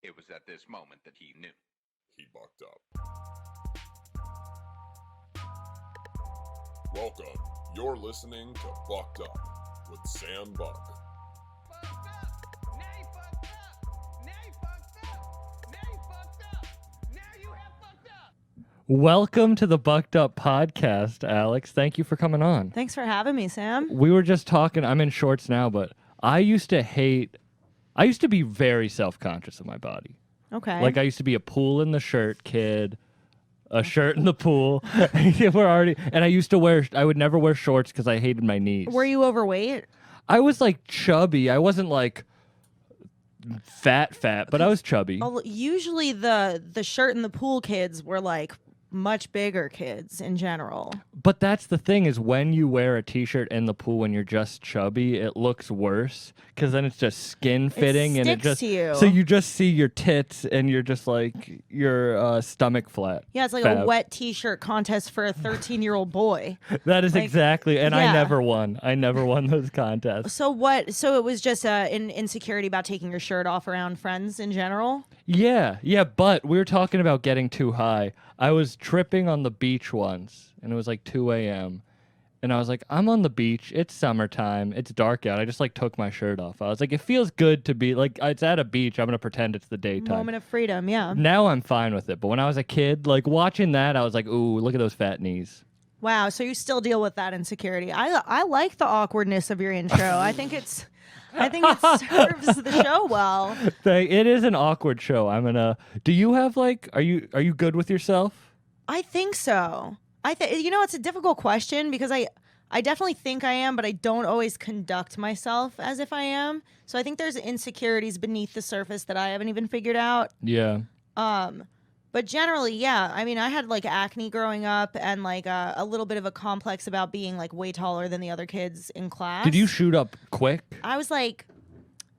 It was at this moment that he knew. He bucked up. Welcome. You're listening to Bucked Up with Sam Buck. Fucked up. Now you fucked up. Now you fucked up. Now you fucked up. Now you have fucked up. Welcome to the Bucked Up podcast, Alex. Thank you for coming on. Thanks for having me, Sam. We were just talking, I'm in shorts now, but I used to be very self-conscious of my body. Okay. Like I used to be a pool in the shirt kid, a shirt in the pool. And I would never wear shorts because I hated my knees. Were you overweight? I was like chubby. I wasn't like fat, but I was chubby. Usually the shirt in the pool kids were like much bigger kids in general. But that's the thing is when you wear a t-shirt in the pool when you're just chubby, it looks worse because then it's just skin fitting and it just to you. So you just see your tits and you're just like your stomach flat. Yeah, it's like fab. a wet t-shirt contest for a 13-year-old boy. That is like, exactly, and yeah. I never won those contests. So it was just an insecurity about taking your shirt off around friends in general? Yeah, but we were talking about getting too high. I was tripping on the beach once, and it was like 2 a.m., and I was like, I'm on the beach. It's summertime. It's dark out. I just like took my shirt off. I was like, it feels good to be like, it's at a beach. I'm going to pretend it's the daytime. Moment of freedom, yeah. Now I'm fine with it. But when I was a kid, like watching that, I was like, ooh, look at those fat knees. Wow, so you still deal with that insecurity. I like the awkwardness of your intro. I think it serves the show well. It is an awkward show. Do you have like, are you good with yourself? I think so. It's a difficult question because I definitely think I am, but I don't always conduct myself as if I am. So I think there's insecurities beneath the surface that I haven't even figured out. Yeah. But generally, yeah. I mean, I had like acne growing up and like a little bit of a complex about being like way taller than the other kids in class. Did you shoot up quick? I was like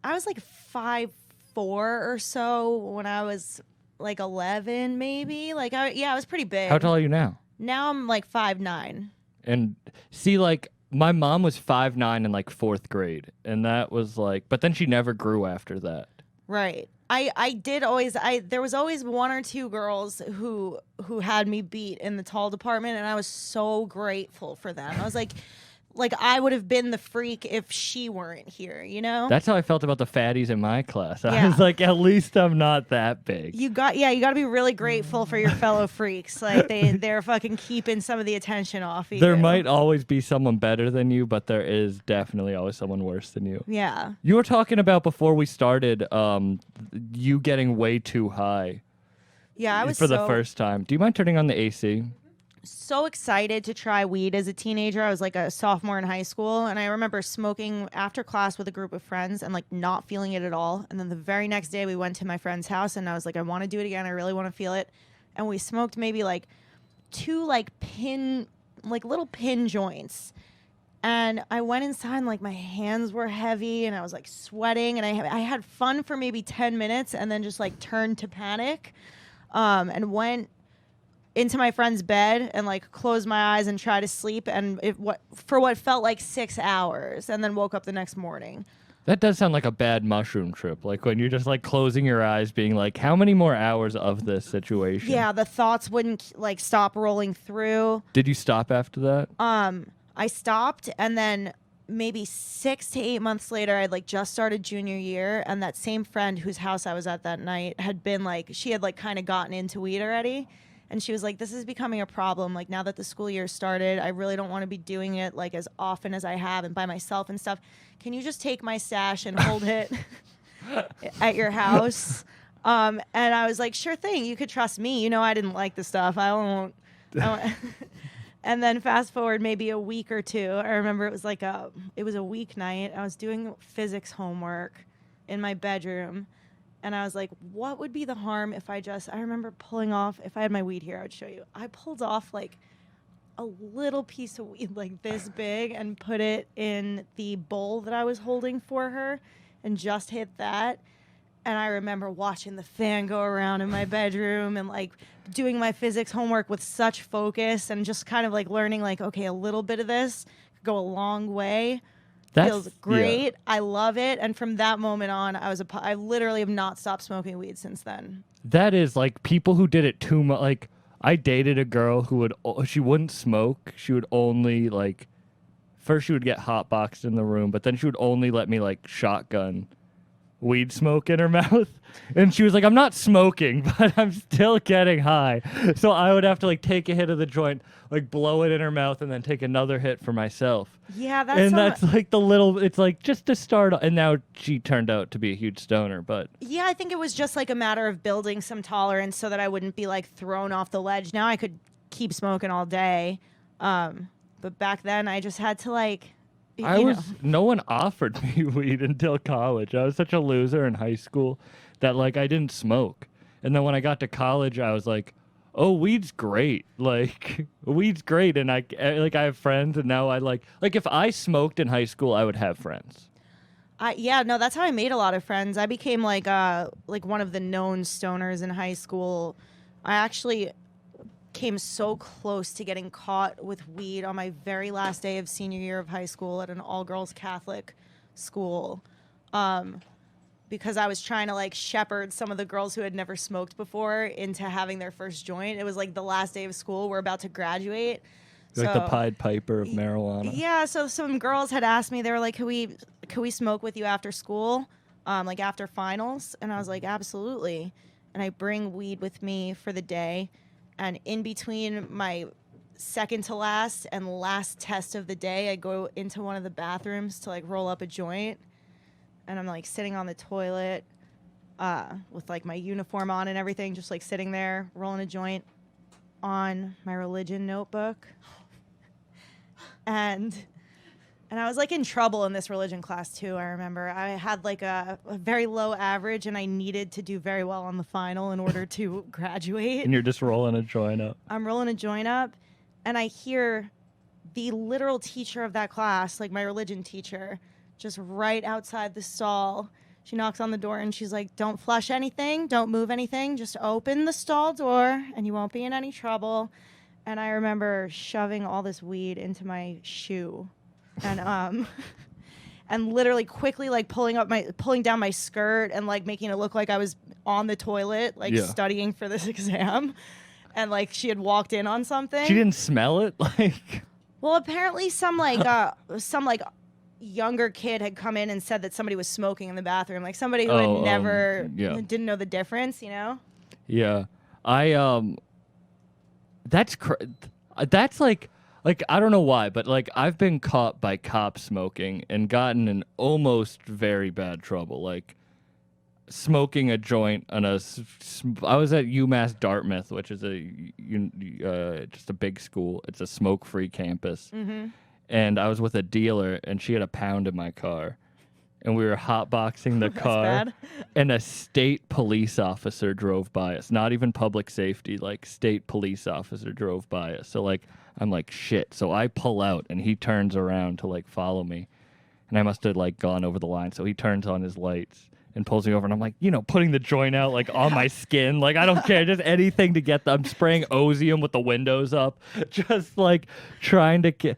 5'4" or so when I was like 11, maybe. I was pretty big. How tall are you now? Now I'm like 5'9". And see, like, my mom was 5'9" in like 4th grade. And that was like, but then she never grew after that. Right. There was always one or two girls who had me beat in the tall department, and I was so grateful for them. I was like I would have been the freak if she weren't here, you know? That's how I felt about the fatties in my class. I Yeah. was like, at least I'm not that big. You got to be really grateful for your fellow freaks. Like they're fucking keeping some of the attention off you. There might always be someone better than you, but there is definitely always someone worse than you. Yeah. You were talking about before we started, you getting way too high. Yeah, I was for the first time. Do you mind turning on the AC? So excited to try weed as a teenager. I was like a sophomore in high school, and I remember smoking after class with a group of friends and like not feeling it at all. And then the very next day we went to my friend's house, and I was like, I want to do it again. I really want to feel it. And we smoked maybe like 2 little pin joints. And I went inside and like my hands were heavy and I was like sweating, and I had fun for maybe 10 minutes and then just like turned to panic and went into my friend's bed and like closed my eyes and tried to sleep, and for what felt like 6 hours, and then woke up the next morning. That does sound like a bad mushroom trip. Like when you're just like closing your eyes being like, how many more hours of this situation? Yeah, the thoughts wouldn't like stop rolling through. Did you stop after that? I stopped, and then maybe 6 to 8 months later, I'd like just started junior year, and that same friend whose house I was at that night had been like, she had like kind of gotten into weed already. And she was like, this is becoming a problem. Like, now that the school year started, I really don't want to be doing it like as often as I have and by myself and stuff. Can you just take my stash and hold it at your house? And I was like, sure thing. You could trust me. You know, I didn't like the stuff. I won't. And then fast forward maybe a week or two. I remember it was a weeknight. I was doing physics homework in my bedroom. And I was like, what would be the harm if I remember pulling off, if I had my weed here, I would show you. I pulled off like a little piece of weed like this big and put it in the bowl that I was holding for her and just hit that. And I remember watching the fan go around in my bedroom and like doing my physics homework with such focus and just kind of like learning like, okay, a little bit of this could go a long way. Feels great. Yeah. I love it. And from that moment on, I literally have not stopped smoking weed since then. That is like people who did it too much. Like I dated a girl who she wouldn't smoke. She would only like, first she would get hotboxed in the room, but then she would only let me like shotgun weed smoke in her mouth. And she was like, I'm not smoking, but I'm still getting high. So I would have to like take a hit of the joint, like blow it in her mouth, and then take another hit for myself. Yeah, that's like it's like just to start. And now she turned out to be a huge stoner, but yeah, I think it was just like a matter of building some tolerance so that I wouldn't be like thrown off the ledge. Now I could keep smoking all day. But back then I just had to like, no one offered me weed until college. I was such a loser in high school that like I didn't smoke. And then when I got to college, I was like, oh, weed's great. Like weed's great. And I have friends, and now I like if I smoked in high school, I would have friends. That's how I made a lot of friends. I became like one of the known stoners in high school. I actually came so close to getting caught with weed on my very last day of senior year of high school at an all-girls Catholic school, because I was trying to like shepherd some of the girls who had never smoked before into having their first joint. It was like the last day of school. We're about to graduate. Like the Pied Piper of marijuana. Yeah, so some girls had asked me, they were like, could we smoke with you after school, like after finals? And I was like, absolutely. And I bring weed with me for the day. And in between my second to last and last test of the day, I go into one of the bathrooms to like roll up a joint. And I'm like sitting on the toilet with like my uniform on and everything, just like sitting there rolling a joint on my religion notebook. And I was like in trouble in this religion class too. I remember I had like a very low average, and I needed to do very well on the final in order to graduate. And you're just rolling a joint up. I'm rolling a joint up, and I hear the literal teacher of that class, like my religion teacher, just right outside the stall. She knocks on the door and she's like, don't flush anything, don't move anything, just open the stall door and you won't be in any trouble. And I remember shoving all this weed into my shoe. And and literally quickly like pulling down my skirt and like making it look like I was on the toilet, like studying for this exam. And like she had walked in on something. She didn't smell it? Like, well, apparently some younger kid had come in and said that somebody was smoking in the bathroom, like somebody who had never didn't know the difference, you know? Yeah. That's like I don't know why, but like I've been caught by cops smoking and gotten in almost very bad trouble. Like smoking a joint on I was at UMass Dartmouth, which is just a big school. It's a smoke-free campus. Mm-hmm. And I was with a dealer, and she had a pound in my car. And we were hotboxing the car. Bad. And a state police officer drove by us. Not even public safety, like state police officer drove by us. So like I'm like, shit. So I pull out, and he turns around to like follow me. And I must have like gone over the line. So he turns on his lights and pulls me over, and I'm like, putting the joint out like on my skin. Like I don't care, just anything to get I'm spraying Ozium with the windows up. Just like trying to get.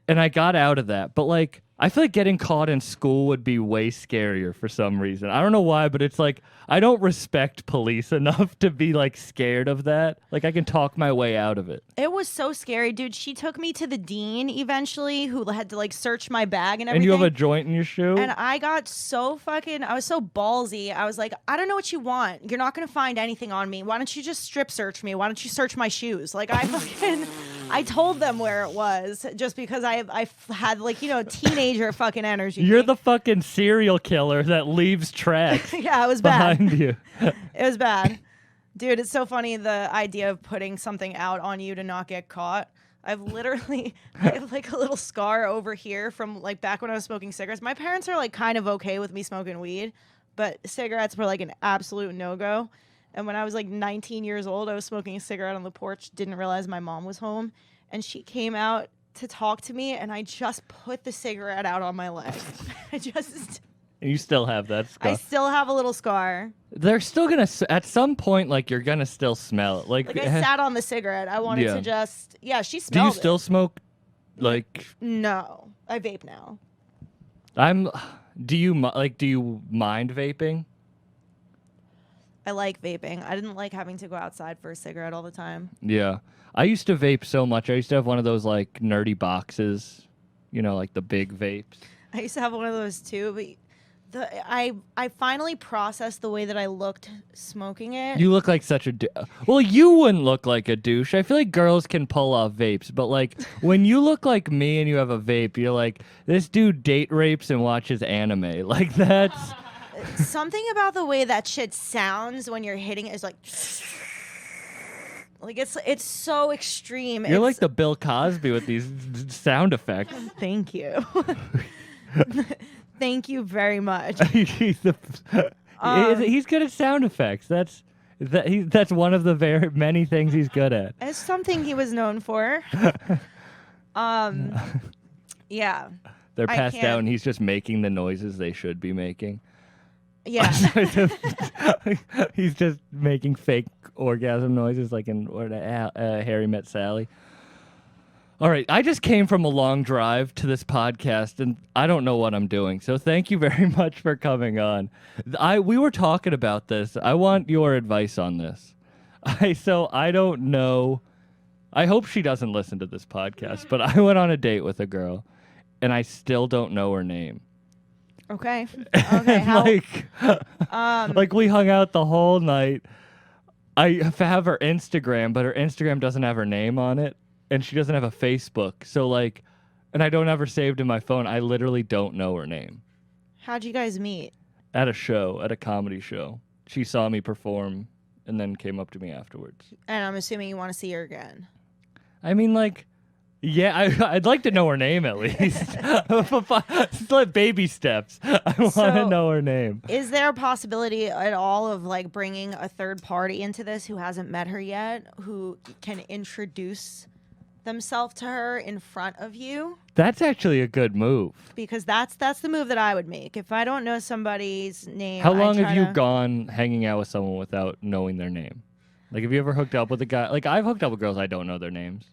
And I got out of that. But, like, I feel like getting caught in school would be way scarier for some reason. I don't know why, but it's like I don't respect police enough to be, like, scared of that. Like, I can talk my way out of it. It was so scary, dude. She took me to the dean eventually, who had to, like, search my bag and everything. And you have a joint in your shoe? And I got so I was so ballsy. I was like, I don't know what you want. You're not going to find anything on me. Why don't you just strip search me? Why don't you search my shoes? Like, I told them where it was just because I had, like, teenager fucking energy. You're the fucking serial killer that leaves tracks. Yeah, it was bad. Behind you. It was bad. Dude, it's so funny, the idea of putting something out on you to not get caught. I have like a little scar over here from like back when I was smoking cigarettes. My parents are like kind of okay with me smoking weed, but cigarettes were like an absolute no-go. And when I was like 19 years old, I was smoking a cigarette on the porch, didn't realize my mom was home, and she came out to talk to me, and I just put the cigarette out on my leg. You still have that scar. I still have a little scar. They're still gonna, at some point, like, you're gonna still smell it. Like I sat on the cigarette. I wanted to just, she smelled it. Do you still smoke, like? No. I vape now. Do you mind vaping? I like vaping. I didn't like having to go outside for a cigarette all the time. Yeah. I used to vape so much. I used to have one of those like nerdy boxes, like the big vapes. I used to have one of those too, but I finally processed the way that I looked smoking it. You look like such a well, you wouldn't look like a douche. I feel like girls can pull off vapes, but like when you look like me and you have a vape, you're like, this dude date rapes and watches anime. Like that's Something about the way that shit sounds when you're hitting it is like it's so extreme. You're like the Bill Cosby with these sound effects. Thank you. Thank you very much. he's good at sound effects. That's one of the very many things he's good at. It's something he was known for. Yeah. They're passed can't- out and he's just making the noises they should be making. Yeah. He's just making fake orgasm noises like in Harry Met Sally. All right, I just came from a long drive to this podcast, and I don't know what I'm doing. So thank you very much for coming on. We were talking about this. I want your advice on this. I don't know. I hope she doesn't listen to this podcast, but I went on a date with a girl, and I still don't know her name. Okay. Okay. How? Like we hung out the whole night. I have her Instagram, but her Instagram doesn't have her name on it, and she doesn't have a Facebook. So like, and I don't have her saved in my phone. I literally don't know her name. How'd you guys meet? At a comedy show. She saw me perform and then came up to me afterwards. And I'm assuming you want to see her again. I mean, like, yeah, I'd like to know her name at least. It's like baby steps. I want to know her name. Is there a possibility at all of like bringing a third party into this who hasn't met her yet, who can introduce themselves to her in front of you? That's actually a good move. Because that's the move that I would make. If I don't know somebody's name, How long have you gone hanging out with someone without knowing their name? Like, have you ever hooked up with a guy? Like, I've hooked up with girls I don't know their names.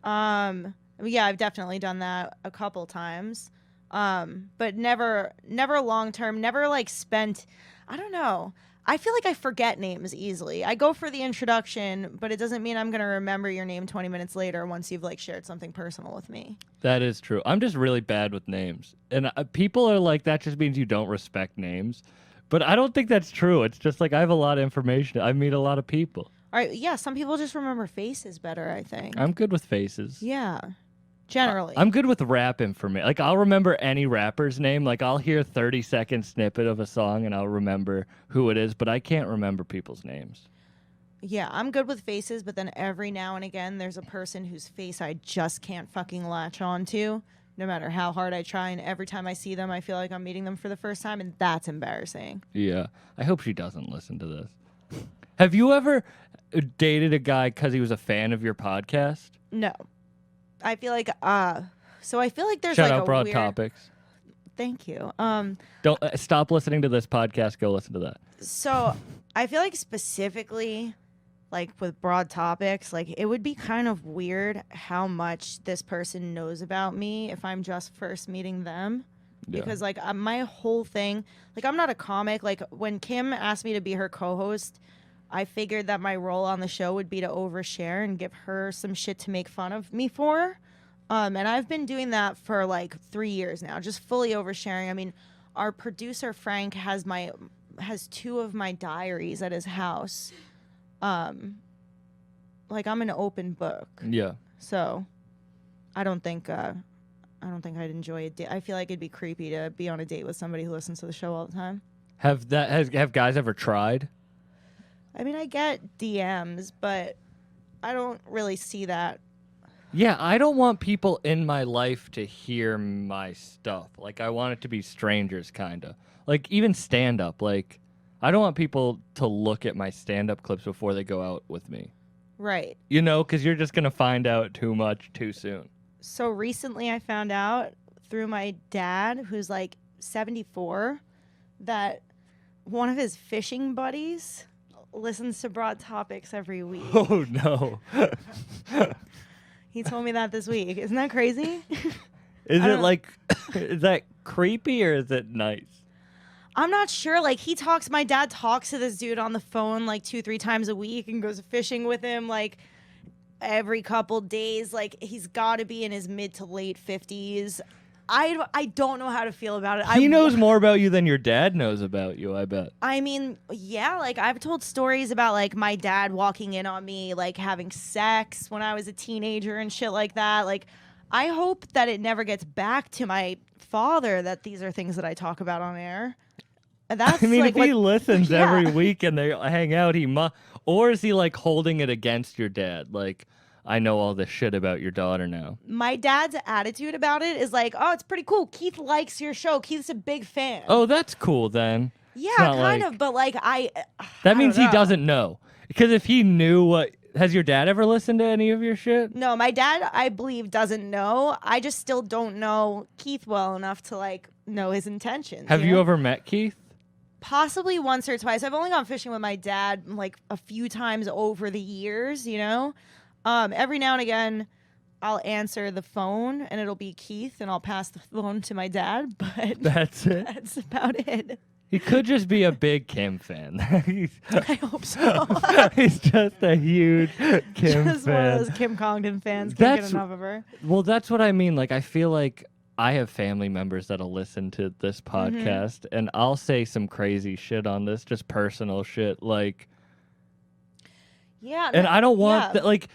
Yeah, I've definitely done that a couple times. But never long term, never like spent, I don't know. I feel like I forget names easily. I go for the introduction, but it doesn't mean I'm going to remember your name 20 minutes later once you've like shared something personal with me. That is true. I'm just really bad with names. And people are like, that just means you don't respect names. But I don't think that's true. It's just like I have a lot of information. I meet a lot of people. All right, yeah, some people just remember faces better, I think. I'm good with faces. Yeah, generally. I'm good with rap information. Like, I'll remember any rapper's name. Like, I'll hear a 30-second snippet of a song, and I'll remember who it is, but I can't remember people's names. Yeah, I'm good with faces, but then every now and again, there's a person whose face I just can't fucking latch onto, no matter how hard I try, and every time I see them, I feel like I'm meeting them for the first time, and that's embarrassing. Yeah, I hope she doesn't listen to this. Have you ever dated a guy because he was a fan of your podcast? No. I feel like, so I feel like there's Shout like out a Broad weird... Topics. Thank you. Don't stop listening to this podcast. Go listen to that. So I feel like specifically, like with Broad Topics, like it would be kind of weird how much this person knows about me if I'm just first meeting them. Yeah. Because like my whole thing, like I'm not a comic. Like when Kim asked me to be her co-host, I figured that my role on the show would be to overshare and give her some shit to make fun of me for. And I've been doing that for like 3 years now, just fully oversharing. I mean, our producer Frank has 2 of my diaries at his house. Like I'm an open book. Yeah. So I don't think I'd enjoy a date. I feel like it'd be creepy to be on a date with somebody who listens to the show all the time. Have guys ever tried? I mean, I get DMs, but I don't really see that. Yeah, I don't want people in my life to hear my stuff. Like, I want it to be strangers, kind of. Like, even stand-up. Like, I don't want people to look at my stand-up clips before they go out with me. Right. You know, because you're just going to find out too much too soon. So recently I found out through my dad, who's like 74, that one of his fishing buddies listens to Broad Topics every week. Oh, no. He told me that this week. Isn't that crazy? Is it like, is that creepy or is it nice? I'm not sure. Like my dad talks to this dude on the phone like 2-3 times a week and goes fishing with him like every couple days. Like he's got to be in his mid to late 50s. I don't know how to feel about it. He knows more about you than your dad knows about you, I bet. I mean, yeah, like I've told stories about like my dad walking in on me like having sex when I was a teenager and shit like that. Like I hope that it never gets back to my father that these are things that I talk about on air. And that's I mean, like if he what- listens yeah. every week and they hang out, or is he like holding it against your dad? Like, I know all this shit about your daughter now. My dad's attitude about it is like, oh, it's pretty cool. Keith likes your show. Keith's a big fan. Oh, that's cool then. yeah, not kind like- of. But like, That means don't he know. doesn't know. Because if he knew what... Has your dad ever listened to any of your shit? No, my dad, I believe, doesn't know. I just still don't know Keith well enough to like know his intentions. Have you know? ever met Keith? Possibly once or twice. I've only gone fishing with my dad like a few times over the years, you know? Every now and again, I'll answer the phone and it'll be Keith and I'll pass the phone to my dad, but That's it. that's about it. He could just be a big Kim fan. I hope so. He's just a huge Kim Just one of fan. those Kim Congdon fans. Can't That's- get enough of her. Well, that's what I mean. Like, I feel like I have family members that'll listen to this Mm-hmm. podcast, and I'll say some crazy shit on this, just personal shit. Like, Yeah. and I don't want yeah. that. Like,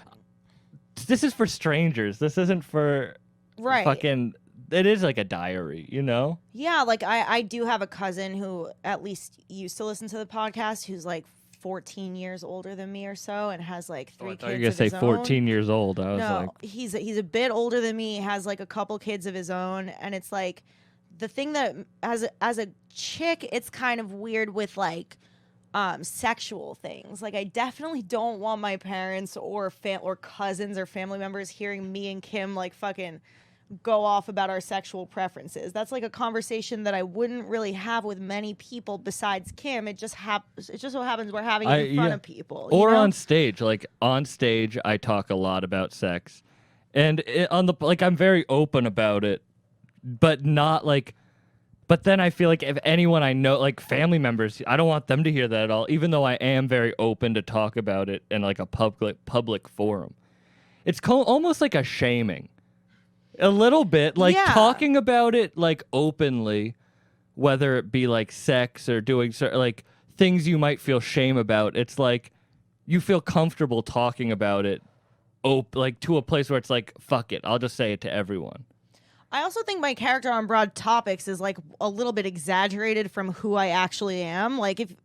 this is for strangers. This isn't for Right. fucking. It is like a diary, you know? Yeah, like I do have a cousin who at least used to listen to the podcast who's like 14 years older than me or so and has like Oh, I three thought you were kids gonna of say his 14 years old. I own. was No, like, he's a bit older than me, has like a couple kids of his own, and it's like the thing that as a chick, it's kind of weird with like sexual things. Like I definitely don't want my parents or cousins or family members hearing me and Kim like fucking go off about our sexual preferences. That's like a conversation that I wouldn't really have with many people besides Kim. It just so happens we're having it in front of people. or you know? on stage. Like on stage, I talk a lot about sex, and I'm very open about it, but not like. But then I feel like if anyone I know, like family members, I don't want them to hear that at all. Even though I am very open to talk about it in like a public forum, it's almost like a shaming. A little bit, like Yeah. talking about it like openly, whether it be like sex or doing like things you might feel shame about. It's like you feel comfortable talking about it, like to a place where it's like, fuck it, I'll just say it to everyone. I also think my character on Broad Topics is like a little bit exaggerated from who I actually am. Like if Do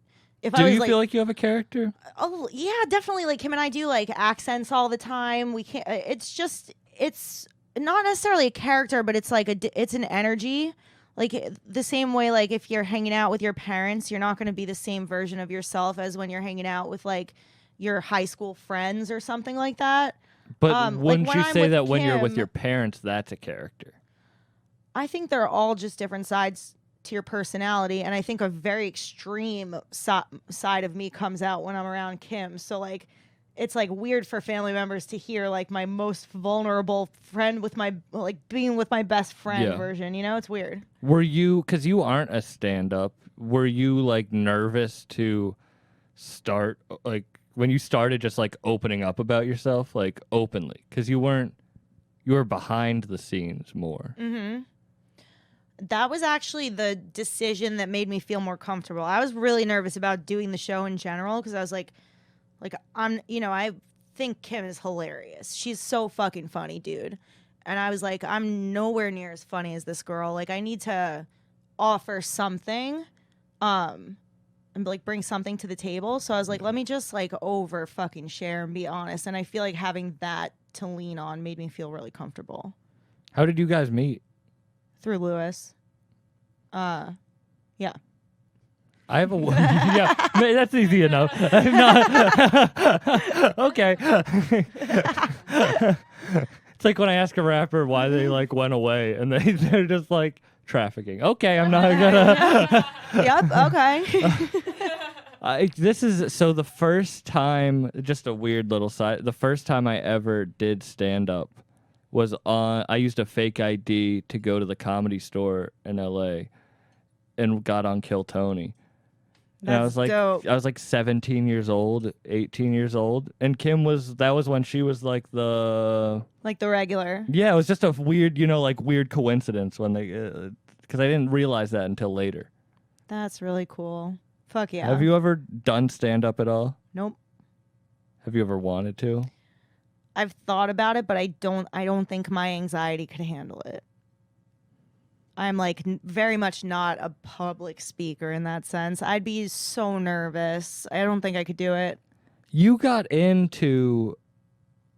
I was you like, feel like you have a character? oh yeah, definitely. Like Kim and I do like accents all the time. We can't. It's not necessarily a character, but it's like it's an energy. Like the same way, like if you're hanging out with your parents, you're not going to be the same version of yourself as when you're hanging out with like your high school friends or something like that. But like, wouldn't when you I'm say with that when you're with Kim- your parents, that's a character? I think they're all just different sides to your personality, and I think a very extreme side of me comes out when I'm around Kim. So like it's like weird for family members to hear like my most vulnerable friend with my like being with my best friend Yeah. version, you know? It's weird. Were you, because you aren't a stand-up, were you like nervous to start, like when you started just like opening up about yourself, like openly? Because you were behind the scenes more. Mm-hmm. That was actually the decision that made me feel more comfortable. I was really nervous about doing the show in general because I was like I think Kim is hilarious. She's so fucking funny, dude. And I was like, I'm nowhere near as funny as this girl. Like, I need to offer something, and like bring something to the table. So I was like, let me just like over fucking share and be honest. And I feel like having that to lean on made me feel really comfortable. How did you guys meet? Through Lewis. Yeah. I have a yeah. That's easy enough. I'm not okay. It's like when I ask a rapper why they like went away, and they're just like trafficking. Okay, I'm not gonna. Yep. Okay. This is so the first time. Just a weird little side. The first time I ever did stand up was on. I used a fake ID to go to the Comedy Store in L.A. and got on Kill Tony. And I That's was like, dope. I was like 17 years old, 18 years old, and Kim that was when she was like the regular. Yeah, it was just a weird, like weird coincidence when they, because I didn't realize that until later. That's really cool. Fuck yeah. Have you ever done stand up at all? Nope. Have you ever wanted to? I've thought about it, but I don't think my anxiety could handle it. I'm like very much not a public speaker in that sense. I'd be so nervous. I don't think I could do it. You got into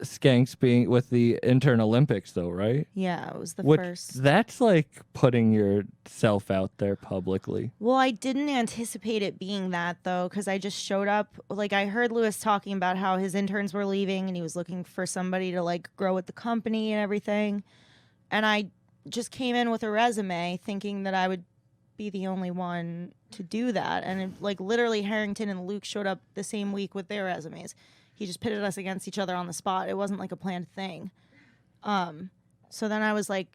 Skanks being with the Intern Olympics, though, right? Yeah, it was the Which, first. That's like putting yourself out there publicly. Well, I didn't anticipate it being that, though, because I just showed up. Like, I heard Lewis talking about how his interns were leaving and he was looking for somebody to, like, grow with the company and everything. And I just came in with a resume thinking that I would be the only one to do that. And, like, literally Harrington and Luke showed up the same week with their resumes. He just pitted us against each other on the spot. It wasn't, like, a planned thing. So then I was like...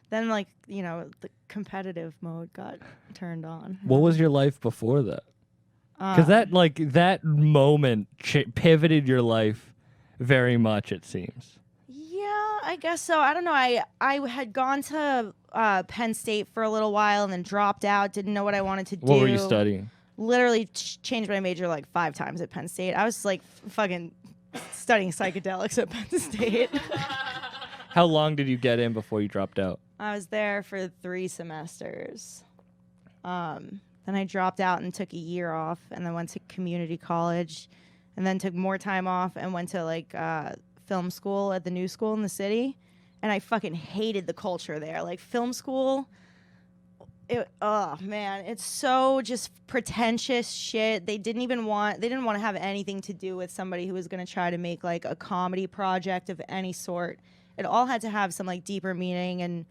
Then, like, the competitive mode got turned on. What was your life before that? Because that moment pivoted your life very much, it seems. Yeah, I guess so. I don't know. I had gone to Penn State for a little while and then dropped out. Didn't know what I wanted to do. What were you studying? Literally changed my major like 5 times at Penn State. I was like fucking studying psychedelics at Penn State. How long did you get in before you dropped out? I was there for 3 semesters. Then I dropped out and took a year off, and then went to community college, and then took more time off and went to like film school at the new school in the city. And I fucking hated the culture there. Like film school, oh man, it's so just pretentious shit. They didn't want to have anything to do with somebody who was going to try to make like a comedy project of any sort. It all had to have some like deeper meaning and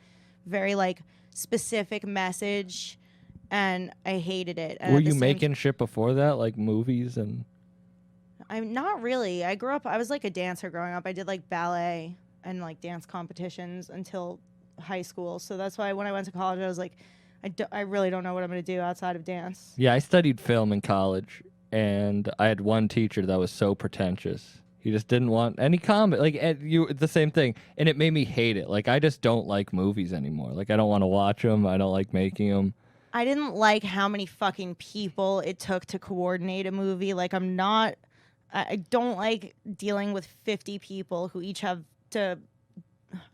very like specific message, and I hated it. And Were you making shit before that, like movies and? I'm not really. I was like a dancer growing up. I did like ballet and like dance competitions until high school. So that's why when I went to college, I was like, I really don't know what I'm going to do outside of dance. Yeah, I studied film in college, and I had one teacher that was so pretentious. He just didn't want any comedy. Like, the same thing. And it made me hate it. Like, I just don't like movies anymore. Like, I don't want to watch them. I don't like making them. I didn't like how many fucking people it took to coordinate a movie. Like, I don't like dealing with 50 people who each have to...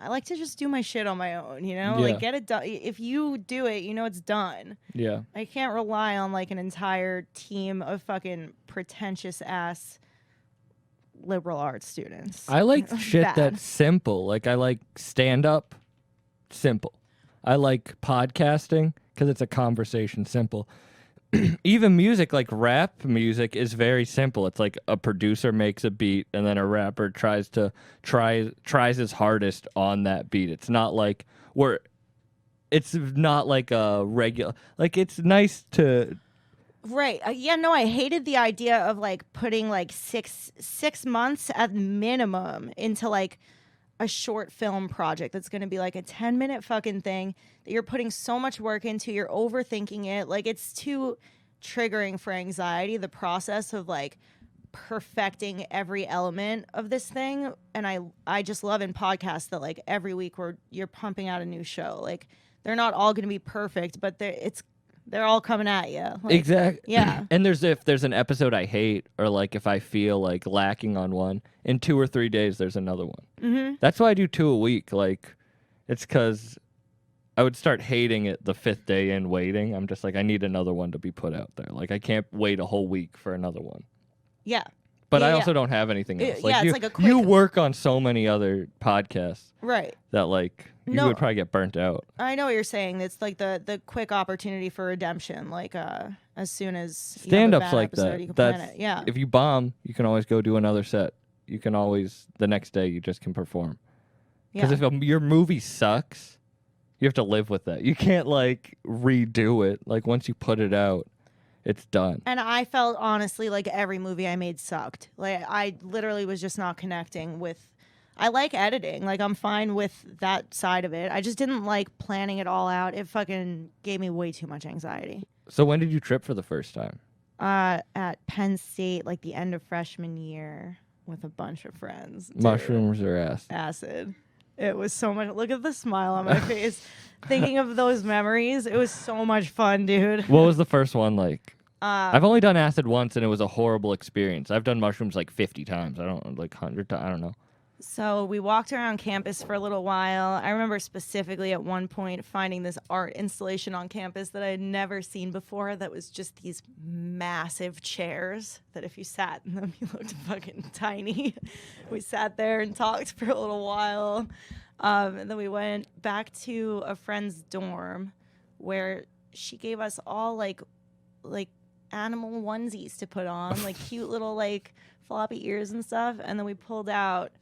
I like to just do my shit on my own, Yeah. Like, get it done. If you do it, it's done. Yeah. I can't rely on, like, an entire team of fucking pretentious-ass... liberal arts students. I like shit Bad. that's simple. Like, I like stand-up, simple. I like podcasting because it's a conversation, simple. Even music, like rap music, is very simple. It's like a producer makes a beat and then a rapper tries his hardest on that beat. It's not like it's not like a regular, like it's nice to... Right. Yeah, no, I hated the idea of like putting like six months at minimum into like a short film project that's going to be like a 10-minute fucking thing that you're putting so much work into. You're overthinking it. Like, it's too triggering for anxiety, the process of like perfecting every element of this thing. And I just love in podcasts that like every week you're pumping out a new show. Like, they're not all going to be perfect, but they're all coming at you. Like, exactly. Yeah. And if there's an episode I hate, or like if I feel like lacking on one, in 2 or 3 days there's another one. Mm-hmm. That's why I do 2 a week. Like, it's because I would start hating it the 5th day in waiting. I'm just like, I need another one to be put out there. Like, I can't wait a whole week for another one. Yeah. But Yeah, I yeah. also don't have anything else. Yeah, you, it's like a quick... you work on so many other podcasts Right. that like you No. would probably get burnt out. I know what you're saying. It's like the quick opportunity for redemption. Like as soon as you have a Stand-ups bad like episode, that. you can plan That's it. Yeah. If you bomb, you can always go do another set. You can always, the next day, you just can perform. Because Yeah. if your movie sucks, you have to live with that. You can't like redo it. Like, once you put it out, it's done. And I felt honestly like every movie I made sucked. Like, I literally was just not connecting with I like editing. Like, I'm fine with that side of it. I just didn't like planning it all out. It fucking gave me way too much anxiety. So when did you trip for the first time? At Penn State, like the end of freshman year, with a bunch of friends. Dude. Mushrooms or acid? Acid. It was so much. Look at the smile on my face. Thinking of those memories, it was so much fun, dude. What was the first one like? I've only done acid once, and it was a horrible experience. I've done mushrooms like 50 times. I don't like 100 times. I don't know. So we walked around campus for a little while. I remember specifically at one point finding this art installation on campus that I had never seen before that was just these massive chairs that if you sat in them, you looked fucking tiny. We sat there and talked for a little while. And then we went back to a friend's dorm where she gave us all like animal onesies to put on, like cute little like floppy ears and stuff. And then we pulled out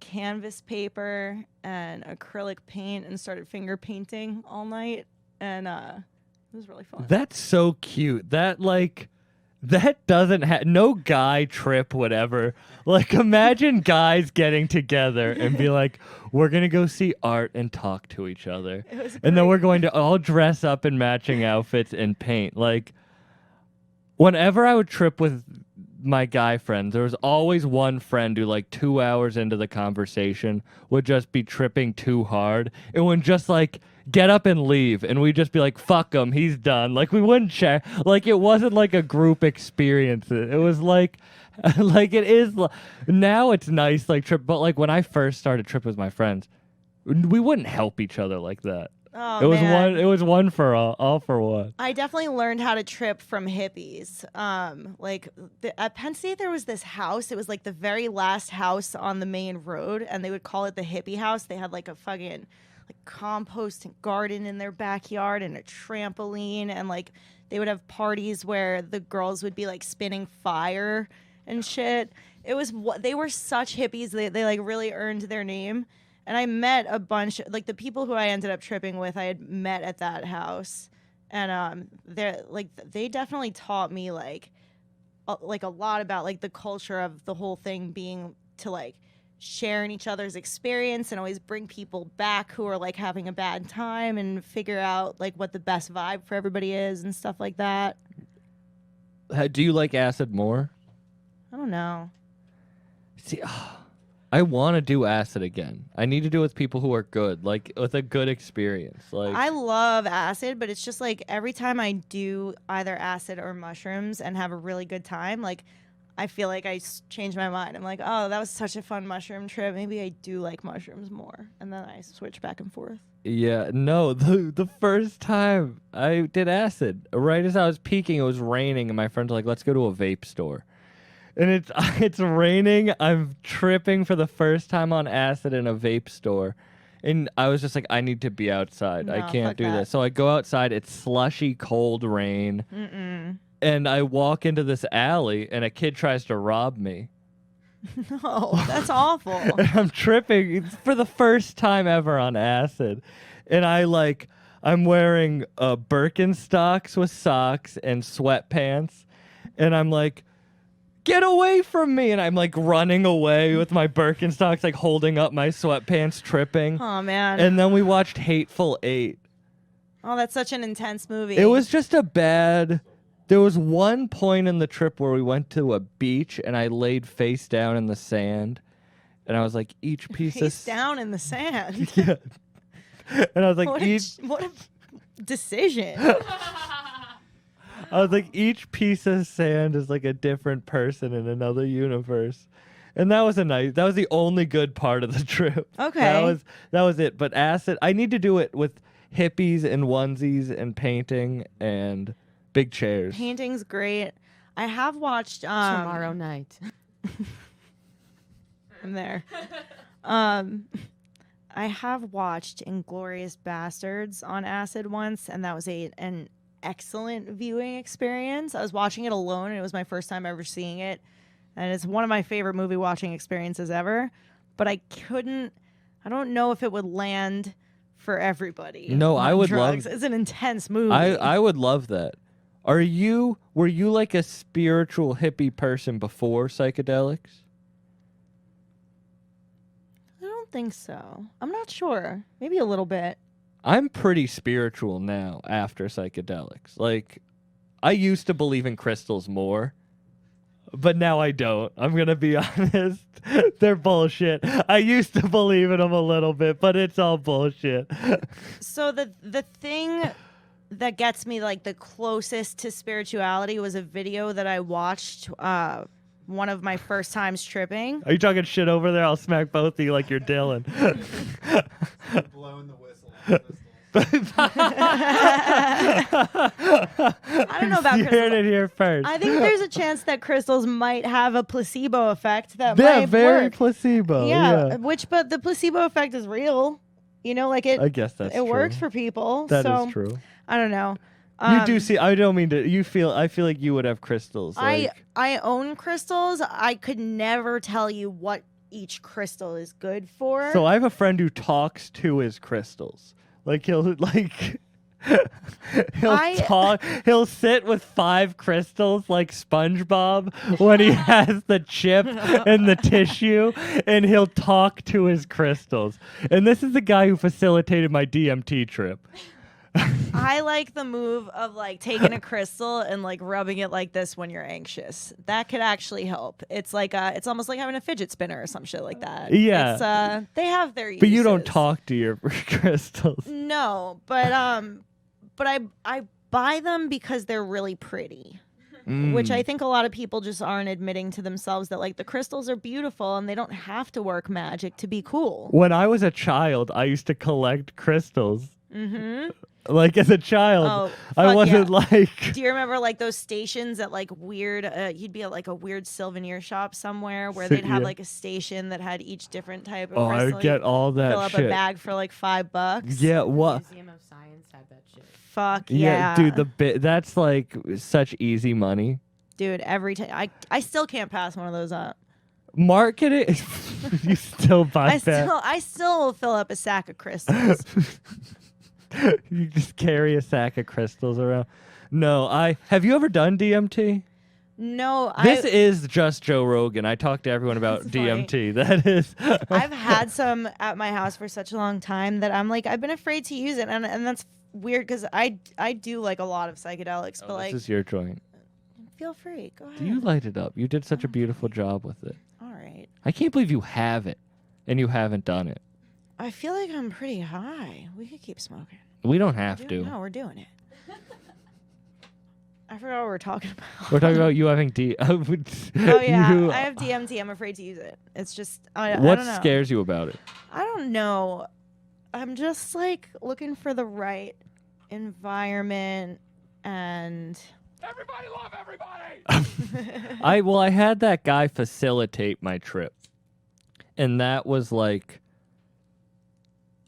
canvas paper and acrylic paint and started finger painting all night, and it was really fun. That's so cute. That doesn't have no guy trip whatever. Like imagine guys getting together and be like, we're gonna go see art and talk to each other, and then we're going to all dress up in matching outfits and paint. Like whenever I would trip with my guy friends, there was always one friend who like 2 hours into the conversation would just be tripping too hard and would just like get up and leave, and we'd just be like, fuck him, he's done. Like we wouldn't share. Like it wasn't like a group experience. It was like like it is now. It's nice like trip, but like when I first started trip with my friends, we wouldn't help each other like that. Oh, it was man. It was one for all for one. I definitely learned how to trip from hippies. At Penn State, there was this house. It was like the very last house on the main road, and they would call it the hippie house. They had like a fucking like compost and garden in their backyard and a trampoline, and like they would have parties where the girls would be like spinning fire and shit. It was they were such hippies. They like really earned their name. And I met a bunch, like the people who I ended up tripping with, I had met at that house, and they definitely taught me like a lot about like the culture of the whole thing being to like share in each other's experience and always bring people back who are like having a bad time and figure out like what the best vibe for everybody is and stuff like that. Do you like acid more? I don't know. See. I want to do acid again. I need to do it with people who are good, like with a good experience. Like I love acid, but it's just like every time I do either acid or mushrooms and have a really good time, like I feel like I change my mind. I'm like, oh, that was such a fun mushroom trip. Maybe I do like mushrooms more, and then I switch back and forth. Yeah, no, the first time I did acid, right as I was peaking, it was raining, and my friends were like, let's go to a vape store. And it's raining. I'm tripping for the first time on acid in a vape store. And I was just like, I need to be outside. No, I can't fuck do that. this. So I go outside. It's slushy, cold rain. Mm-mm. And I walk into this alley, and a kid tries to rob me. No, that's awful. And I'm tripping. It's for the first time ever on acid. And I'm wearing Birkenstocks with socks and sweatpants. And I'm like, get away from me. And I'm like running away with my Birkenstocks, like holding up my sweatpants, tripping. Oh, man. And then we watched Hateful Eight. Oh, that's such an intense movie. It was just there was one point in the trip where we went to a beach and I laid face down in the sand. And I was like, each piece face down in the sand. Yeah. And I was like, what a decision. I was like, each piece of sand is like a different person in another universe. And that was the only good part of the trip. Okay. That was it. But acid, I need to do it with hippies and onesies and painting and big chairs. Painting's great. I have watched Tomorrow night. I'm there. I have watched Inglourious Bastards on acid once, and that was an excellent viewing experience. I was watching it alone, and it was my first time ever seeing it, and it's one of my favorite movie watching experiences ever. But I don't know if it would land for everybody. No, on I would drugs. love. It's an intense movie. I would love that. Were you like a spiritual hippie person before psychedelics? think so. I'm not sure. Maybe a little bit. I'm pretty spiritual now after psychedelics. Like, I used to believe in crystals more, but now I don't. I'm going to be honest. They're bullshit. I used to believe in them a little bit, but it's all bullshit. So the thing that gets me like the closest to spirituality was a video that I watched one of my first times tripping. Are you talking shit over there? I'll smack both of you like you're Dylan. Blowing the whistle. I don't know about You heard crystals. it here first. I think there's a chance that crystals might have a placebo effect that They're might very work. placebo. Yeah, but the placebo effect is real. You know, like I guess that's it true. works for people. That is so, true. I don't know. You do see. I don't mean to. I feel like you would have crystals. Like, I own crystals. I could never tell you what each crystal is good for. so I have a friend who talks to his crystals. Like he'll like. Talk. He'll sit with 5 crystals like SpongeBob when he has the chip and the tissue, and he'll talk to his crystals. And this is the guy who facilitated my DMT trip. I like the move of like taking a crystal and like rubbing it like this when you're anxious. That could actually help. It's like it's almost like having a fidget spinner or some shit like that. Yeah. It's they have their uses. But you don't talk to your crystals. No, but I buy them because they're really pretty. Which I think a lot of people just aren't admitting to themselves that like the crystals are beautiful and they don't have to work magic to be cool. When I was a child, I used to collect crystals. Mm-hmm. Like as a child, Oh, I fuck wasn't yeah. like. Do you remember like those stations at like weird? You'd be at like a weird souvenir shop somewhere where they'd have Yeah. like a station that had each different type of Oh, I crystal. would get all that Fill up shit. a bag for like $5. Yeah, what? Museum of Science had that shit. Fuck yeah, Dude, that's like such easy money. dude. Every time I still can't pass one of those up. Market it. You still buy that. I still will fill up a sack of crystals. You just carry a sack of crystals around. No, have you ever done DMT? No, This is just Joe Rogan. I talk to everyone about That's funny. DMT. That is. I've had some at my house for such a long time that I'm like I've been afraid to use it, and that's weird because I do like a lot of psychedelics, but like This is your joint. feel free, go ahead. Do you light it up? You did such a beautiful job with it. All right. I can't believe you have it and you haven't done it. I feel like I'm pretty high. We could keep smoking. We don't have to. No, we're doing it. I forgot what we were talking about. We're talking about you having Oh yeah, you- I have DMT. I'm afraid to use it. It's just I What don't know. scares you about it? I don't know. I'm just like looking for the right environment and Everybody love everybody! I had that guy facilitate my trip. And that was like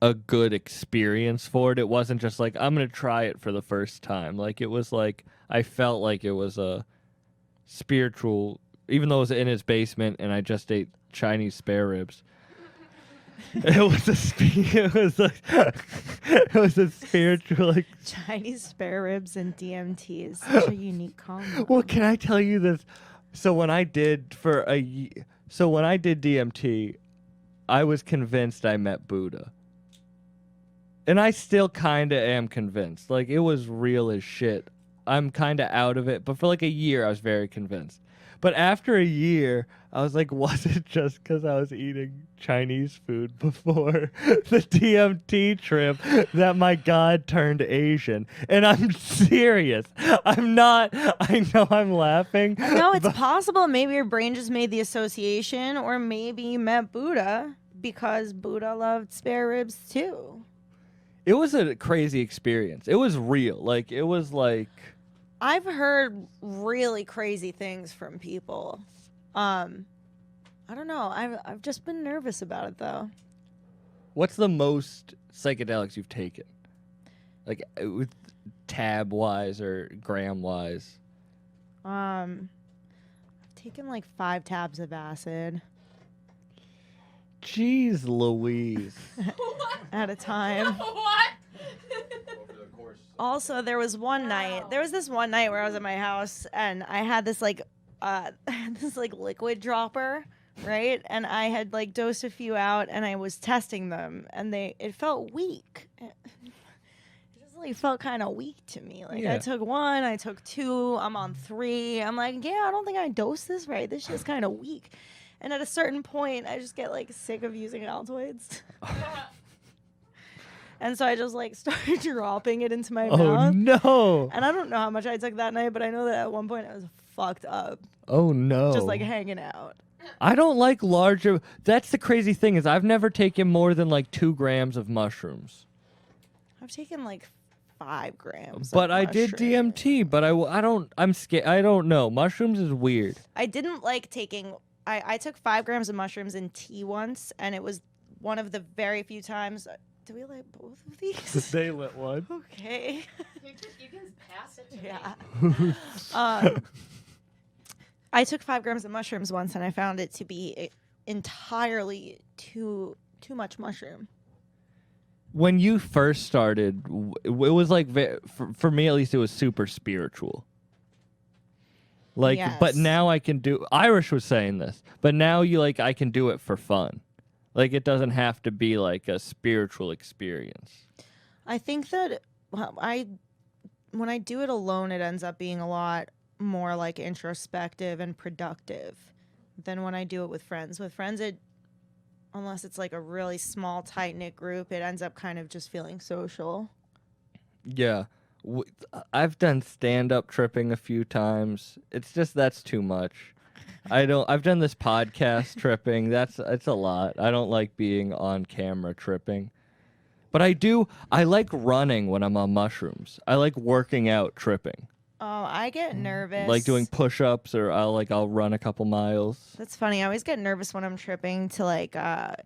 a good experience for it. It wasn't just like I'm going to try it for the first time. Like it was like I felt like it was a spiritual, even though it was in his basement and I just ate Chinese spare ribs. It was a spiritual like. Chinese spare ribs and DMT is such a unique combo. Well, can I tell you this? So when I did DMT, I was convinced I met Buddha. And I still kind of am convinced. Like, it was real as shit. I'm kind of out of it. But for like a year, I was very convinced. But after a year, I was like, was it just because I was eating Chinese food before the DMT trip that my God turned Asian? And I'm serious. I'm not. I know I'm laughing. No, it's possible. Maybe your brain just made the association, or maybe you met Buddha because Buddha loved spare ribs too. It was a crazy experience. It was real. Like, it was like... I've heard really crazy things from people. I don't know. I've just been nervous about it though. What's the most psychedelics you've taken? Like, with tab-wise or gram-wise? I've taken like 5 tabs of acid Jeez Louise. at a time. What? Also, there was this one night where I was at my house and I had this like liquid dropper right? And I had like dosed a few out, and I was testing them, and it felt weak. It just like felt kind of weak to me. Like Yeah. I took 1, I took 2, I'm on 3. I'm like, yeah, I don't think I dosed this right. This shit's kind of weak. And at a certain point, I just get like sick of using Altoids. And so I just like started dropping it into my Oh mouth. no! And I don't know how much I took that night, but I know that at one point I was fucked up, Oh no! just like hanging out. I don't like larger. That's the crazy thing is I've never taken more than like 2 grams of mushrooms. I've taken like 5 grams. But of I did mushroom. DMT. But I don't. I'm scared. I don't know. Mushrooms is weird. I didn't like taking. I took 5 grams of mushrooms in tea once, and it was one of the very few times. Do we like both of these? They lit one. Okay. You can pass it to Yeah. I took 5 grams of mushrooms once, and I found it to be entirely too much mushroom. When you first started, it was like for me at least, it was super spiritual. Like, but Yes. now I can do. Irish was saying this, but now I can do it for fun. Like it doesn't have to be like a spiritual experience. I think that when I do it alone, it ends up being a lot more like introspective and productive than when I do it with friends. With friends, unless it's like a really small, tight-knit group, it ends up kind of just feeling social. Yeah. I've done stand-up tripping a few times. It's just that's too much. I've done this podcast tripping. It's a lot. I don't like being on camera tripping. But I like running when I'm on mushrooms. I like working out tripping. Oh, I get nervous. Like doing push-ups or I'll run a couple miles. That's funny. I always get nervous when I'm tripping to like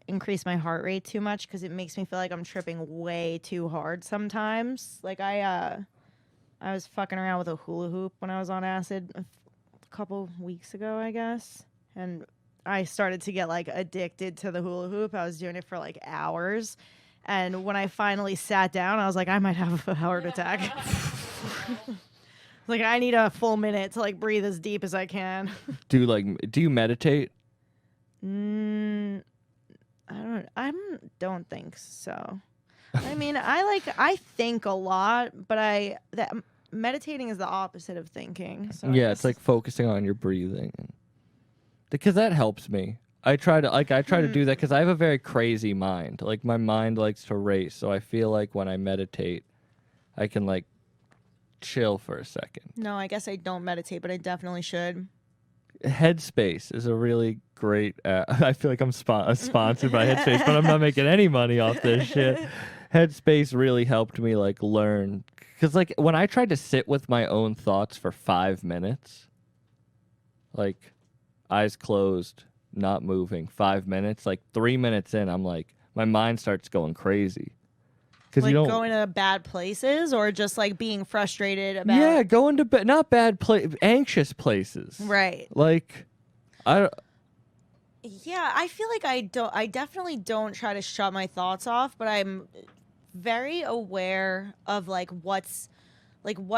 increase my heart rate too much because it makes me feel like I'm tripping way too hard sometimes. Like I was fucking around with a hula hoop when I was on acid a couple weeks ago, I guess. And I started to get like addicted to the hula hoop. I was doing it for like hours. And when I finally sat down, I was like, I might have a heart attack. Like I need a full minute to like breathe as deep as I can. Do you meditate? I don't think so. I mean, I think a lot, but meditating is the opposite of thinking. So I Yeah, guess- it's like focusing on your breathing. Because that helps me. I try to do that because I have a very crazy mind. Like my mind likes to race, so I feel like when I meditate, I can like chill for a second. No, I guess I don't meditate, but I definitely should. Headspace is a really great. I feel like I'm sponsored by Headspace, but I'm not making any money off this shit. Headspace really helped me like learn because like when I tried to sit with my own thoughts for 5 minutes, like eyes closed, not moving, 5 minutes, like 3 minutes in, I'm like my mind starts going crazy. Because Like you don't going to bad places or just like being frustrated about. yeah, going to not bad anxious places. Right. Like I Yeah, I feel like I definitely don't try to shut my thoughts off, but I'm very aware of like what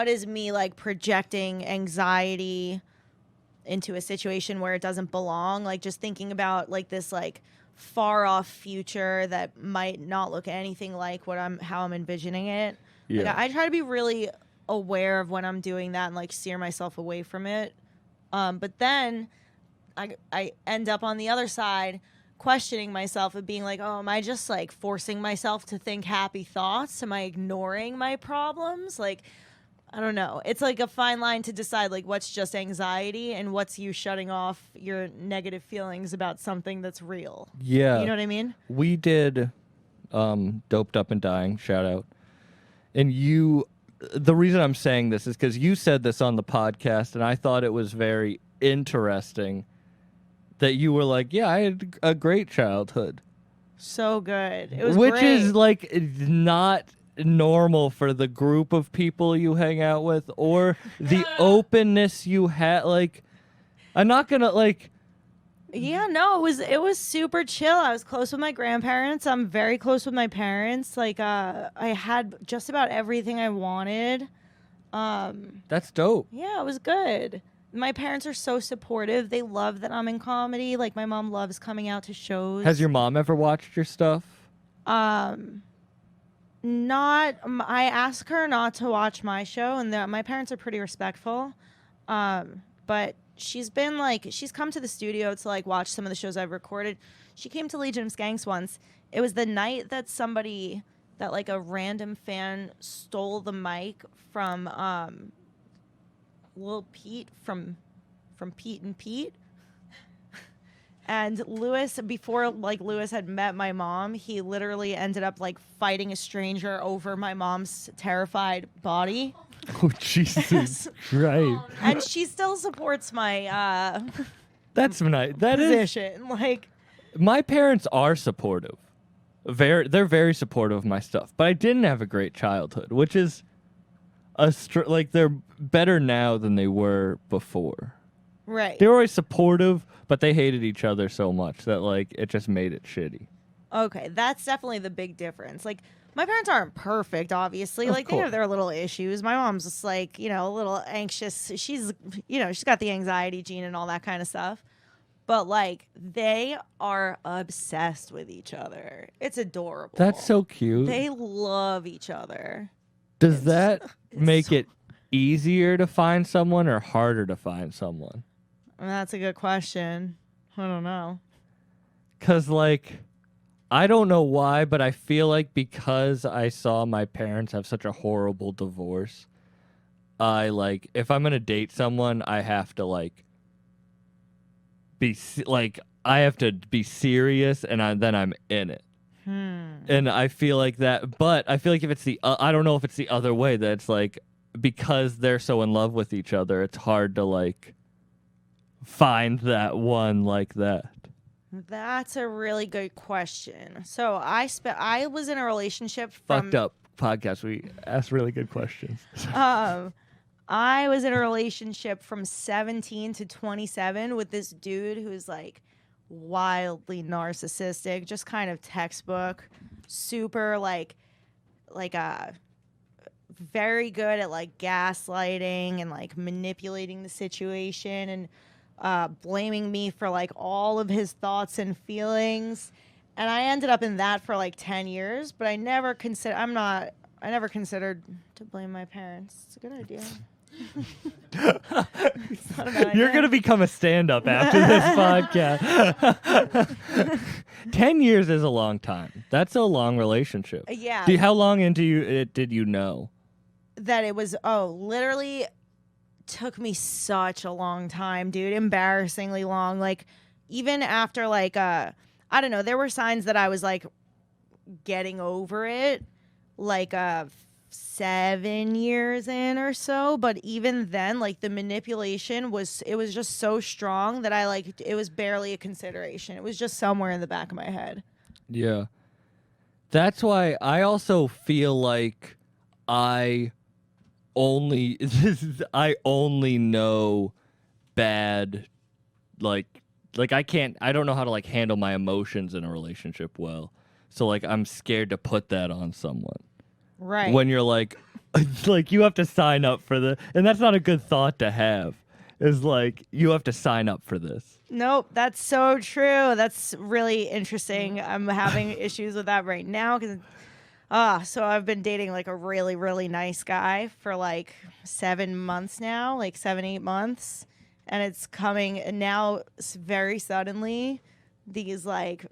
is me like projecting anxiety into a situation where it doesn't belong, like just thinking about like this like far off future that might not look anything like how I'm envisioning it. Yeah. Like, I try to be really aware of when I'm doing that and like steer myself away from it. But then I end up on the other side questioning myself of being like, oh, am I just like forcing myself to think happy thoughts? Am I ignoring my problems? Like, I don't know. It's like a fine line to decide like what's just anxiety and what's you shutting off your negative feelings about something that's real. yeah. You know what I mean? We did Doped Up and Dying, shout out. And the reason I'm saying this is because you said this on the podcast, and I thought it was very interesting that you were like, yeah, I had a great childhood. So good. It was Which great. is like not normal for the group of people you hang out with or the openness you had. Like, I'm not gonna like. Yeah, no, it was super chill. I was close with my grandparents. I'm very close with my parents. Like, I had just about everything I wanted. That's dope. Yeah, it was good. My parents are so supportive. They love that I'm in comedy. Like, my mom loves coming out to shows. Has your mom ever watched your stuff? Not. I ask her not to watch my show, and my parents are pretty respectful. But she's been like, she's come to the studio to like watch some of the shows I've recorded. She came to Legion of Skanks once. It was the night that like a random fan stole the mic from Lil Pete from Pete and Pete. And Lewis, before like Lewis had met my mom, he literally ended up like fighting a stranger over my mom's terrified body. Oh, Jesus Christ. And she still supports my That's nice. That is. position. Like, My parents are supportive. They're very supportive of my stuff. But I didn't have a great childhood, which is like they're better now than they were before. right. They were always supportive, but they hated each other so much that like it just made it shitty. Okay, that's definitely the big difference. Like, my parents aren't perfect, obviously. Of Like, they have course. their little issues. My mom's just like, you know, a little anxious. She's got the anxiety gene and all that kind of stuff. But like, they are obsessed with each other. It's adorable. That's so cute. They love each other. Does that it's make so- it easier to find someone or harder to find someone? That's a good question. I don't know. Because, like, I don't know why, but I feel like because I saw my parents have such a horrible divorce, if I'm going to date someone, I have to, like, I have to be serious, and then I'm in it. And I feel like that, but I feel like if it's I don't know if it's the other way, that it's, like, because they're so in love with each other, it's hard to, like, find that one like that. That's a really good question. So I was in a relationship from Fucked up podcast. We ask really good questions. I was in a relationship from 17 to 27 with this dude who's like wildly narcissistic, just kind of textbook, super very good at like gaslighting and like manipulating the situation and blaming me for like all of his thoughts and feelings. And I ended up in that for like 10 years, but I never considered to blame my parents. It's a good idea. It's not a bad You're idea. going to become a stand-up after this podcast. 10 years is a long time. That's a long relationship. Yeah. How long into it did you know? That it was, literally took me such a long time, dude. Embarrassingly long. Like, even after, like, I don't know, there were signs that I was, like, getting over it, like, 7 years in or so. But even then, like, the manipulation was just so strong that it was barely a consideration. It was just somewhere in the back of my head. Yeah. That's why I also feel like I only know bad, like I don't know how to like handle my emotions in a relationship well. So like I'm scared to put that on someone. Right. When you're like you have to sign up for the, and that's not a good thought to have. Is like you have to sign up for this. Nope, that's so true. That's really interesting. I'm having issues with that right now because so I've been dating like a really, really nice guy for like 7 months now, like 7-8 months. And it's coming now very suddenly. These like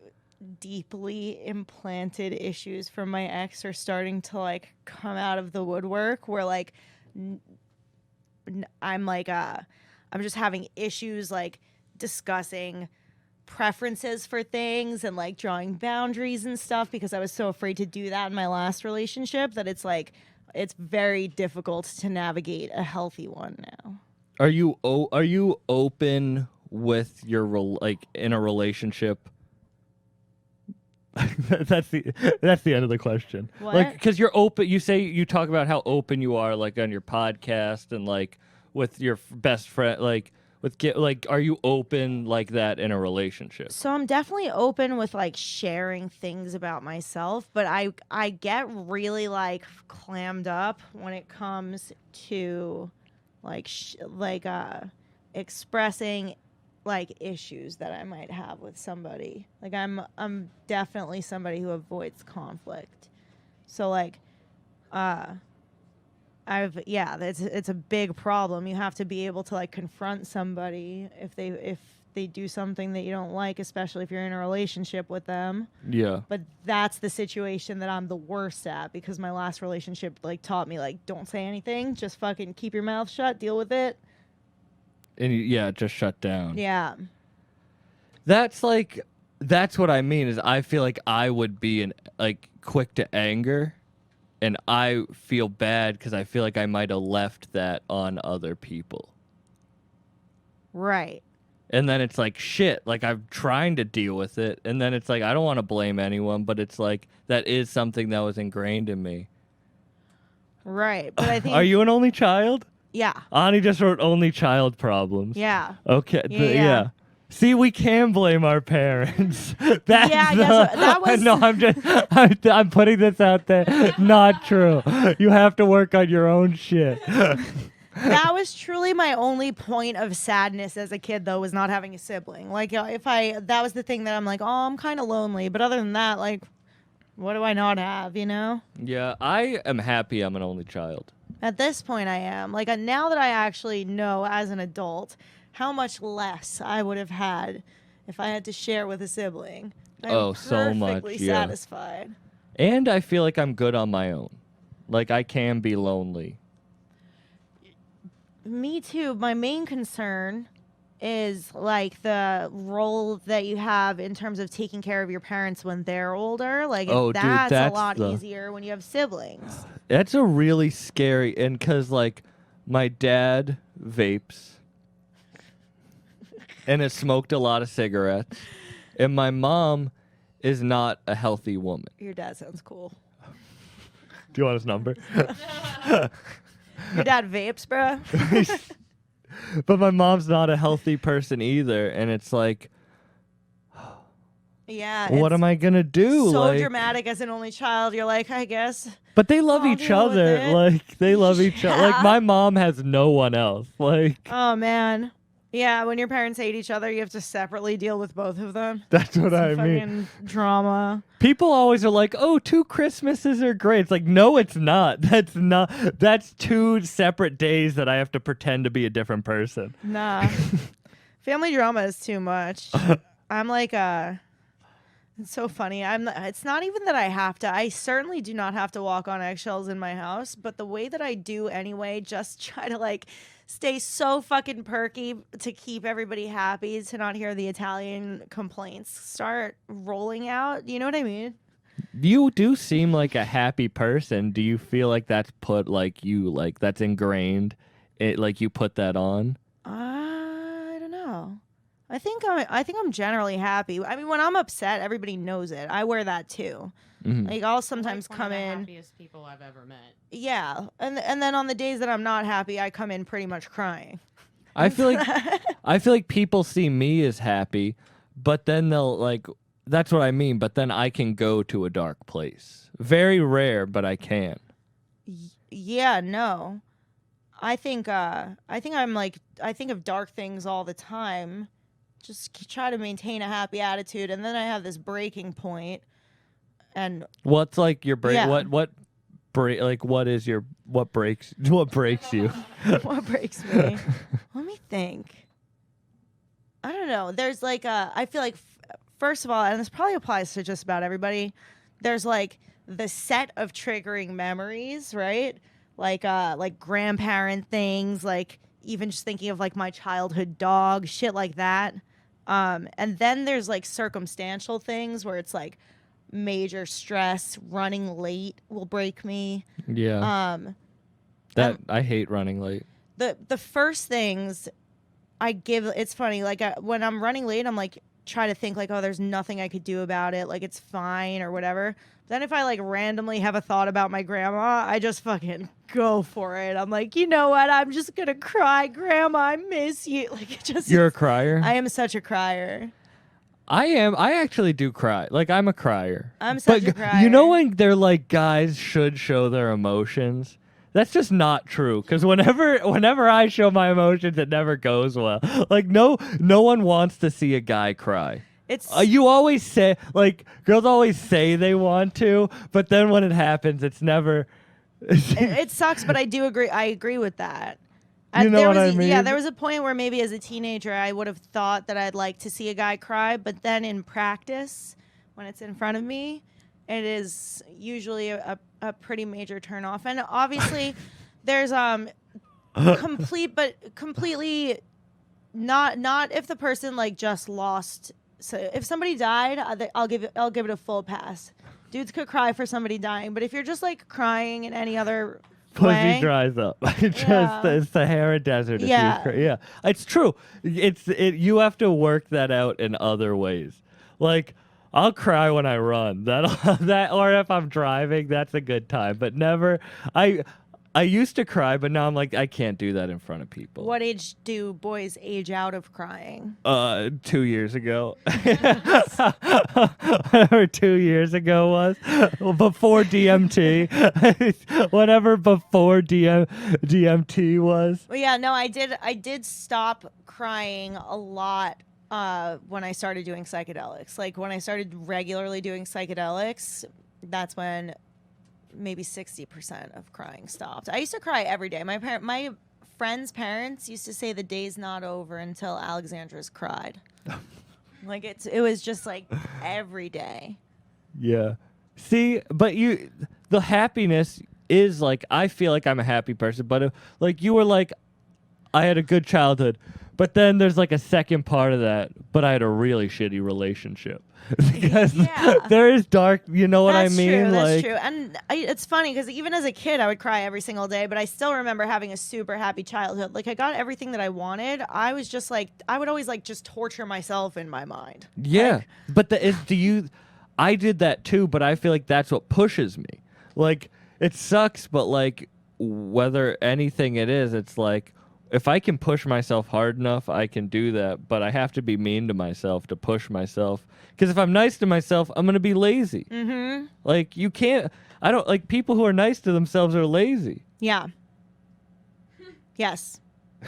deeply implanted issues from my ex are starting to like come out of the woodwork where like I'm like, I'm just having issues like discussing preferences for things and like drawing boundaries and stuff because I was so afraid to do that in my last relationship that it's like it's very difficult to navigate a healthy one now. Are you open with your in a relationship? that's the end of the question. What? Like, because you're open. You talk about how open you are, like on your podcast and like with your best friend, like. Are you open like that in a relationship? So I'm definitely open with like sharing things about myself, but I get really like clammed up when it comes to like expressing like issues that I might have with somebody. Like I'm definitely somebody who avoids conflict. So like it's a big problem. You have to be able to like confront somebody if they do something that you don't like, especially if you're in a relationship with them. Yeah. But that's the situation that I'm the worst at, because my last relationship like taught me like, don't say anything, just fucking keep your mouth shut, deal with it. And just shut down. Yeah. That's what I mean is I feel like I would be quick to anger, and I feel bad because I feel like I might have left that on other people. Right. And then it's like, shit, like I'm trying to deal with it. And then it's like, I don't want to blame anyone, but it's like, that is something that was ingrained in me. Right. But I think. Are you an only child? Yeah. Ani just wrote only child problems. Yeah. Okay. Yeah. See, we can blame our parents. That's Yeah, I guess that was. No, I'm putting this out there. Not true. You have to work on your own shit. That was truly my only point of sadness as a kid, though, was not having a sibling. Like, that was the thing that I'm like, oh, I'm kind of lonely. But other than that, like, what do I not have, you know? Yeah, I am happy I'm an only child. At this point, I am. Like, now that I actually know as an adult how much less I would have had if I had to share with a sibling. I'm so much, perfectly yeah. satisfied. And I feel like I'm good on my own. Like, I can be lonely. Me too. My main concern is like the role that you have in terms of taking care of your parents when they're older. Like that's a lot easier when you have siblings. That's a really scary, and because like my dad vapes and has smoked a lot of cigarettes, and my mom is not a healthy woman. Your dad sounds cool. Do you want his number? Your dad vapes, bro. But my mom's not a healthy person either, and it's like, yeah. What am I gonna do? So like, dramatic as an only child. You're like, I guess. But they love I'll each deal with other. it. Like they love each other. Like my mom has no one else. Like Oh man. Yeah, when your parents hate each other, you have to separately deal with both of them. that's what I Fucking mean. drama. People always are like, "Oh, 2 Christmases are great." It's like, no, it's not. That's 2 separate days that I have to pretend to be a different person. Nah. Family drama is too much. I'm like it's so funny. It's not even that I have to. I certainly do not have to walk on eggshells in my house, but the way that I do anyway, just try to like stay so fucking perky to keep everybody happy, to not hear the Italian complaints start rolling out. You know what I mean? You do seem like a happy person. Do you feel like that's that's ingrained? Like you put that on? I don't know. I think I'm generally happy. I mean, when I'm upset, everybody knows it. I wear that too. Mhm. Like I'll sometimes Like come one of the in. happiest people I've ever met. Yeah, and then on the days that I'm not happy, I come in pretty much crying. I feel like people see me as happy, but then they'll like that's what I mean, but then I can go to a dark place. Very rare, but I can. Yeah, no. I think I'm like, I think of dark things all the time. Just try to maintain a happy attitude, and then I have this breaking point. And What's like your break? Yeah. What break? Like what breaks you? what breaks me? Let me think. I don't know. There's like I feel like first of all, and this probably applies to just about everybody, there's like the set of triggering memories, right? Like grandparent things, like even just thinking of like my childhood dog, shit like that. And then there's like circumstantial things where it's like major stress, running late will break me. Yeah. I hate running late. The first things I give, it's funny, like when I'm running late, I'm like try to think like, oh, there's nothing I could do about it, like it's fine or whatever. Then if I like randomly have a thought about my grandma, I just fucking go for it. I'm like, you know what? I'm just gonna cry, Grandma. I miss you. Like it just. You're a crier? I am such a crier. I am. I actually do cry. Like I'm a crier. I'm such a crier. You know when they're like guys should show their emotions? That's just not true. Because whenever I show my emotions, it never goes well. Like no one wants to see a guy cry. It's You always say, like, girls always say they want to, but then when it happens, it's never. it sucks, but I do agree. I agree with that. You know there what was I mean? Yeah, there was a point where maybe as a teenager I would have thought that I'd like to see a guy cry, but then in practice, when it's in front of me, it is usually a pretty major turnoff. And obviously, there's completely not if the person like just lost. So if somebody died, I'll give it a full pass. Dudes could cry for somebody dying, but if you're just like crying in any other Pussy way, dries up. It's Yeah. the Sahara Desert. Yeah. Yeah. It's true. You have to work that out in other ways. Like, I'll cry when I run. Or if I'm driving, that's a good time. But never. I used to cry, but now I'm like, I can't do that in front of people. what age do boys age out of crying? 2 years ago. Whatever 2 years ago was. Before DMT. Whatever before DMT was. Well, yeah, no, I did stop crying a lot when I started doing psychedelics. Like when I started regularly doing psychedelics, that's when maybe 60% of crying stopped. I used to cry every day. My friends' parents used to say the day's not over until Alexandra's cried. Like it was just like every day. Yeah. See, but the happiness is like, I feel like I'm a happy person, but like you were like, I had a good childhood, but then there's like a second part of that, but I had a really shitty relationship. Because Yeah. there is dark, you know what That's I mean? True, that's like, true. And it's funny because even as a kid, I would cry every single day, but I still remember having a super happy childhood. Like I got everything that I wanted. I was just like, I would always like just torture myself in my mind. Yeah, Like, but I did that too, but I feel like that's what pushes me. Like, it sucks, but like, whether anything it is, it's like, if I can push myself hard enough, I can do that, but I have to be mean to myself to push myself. Because if I'm nice to myself, I'm going to be lazy. mm-hmm. Like, people who are nice to themselves are lazy. Yeah. Yes.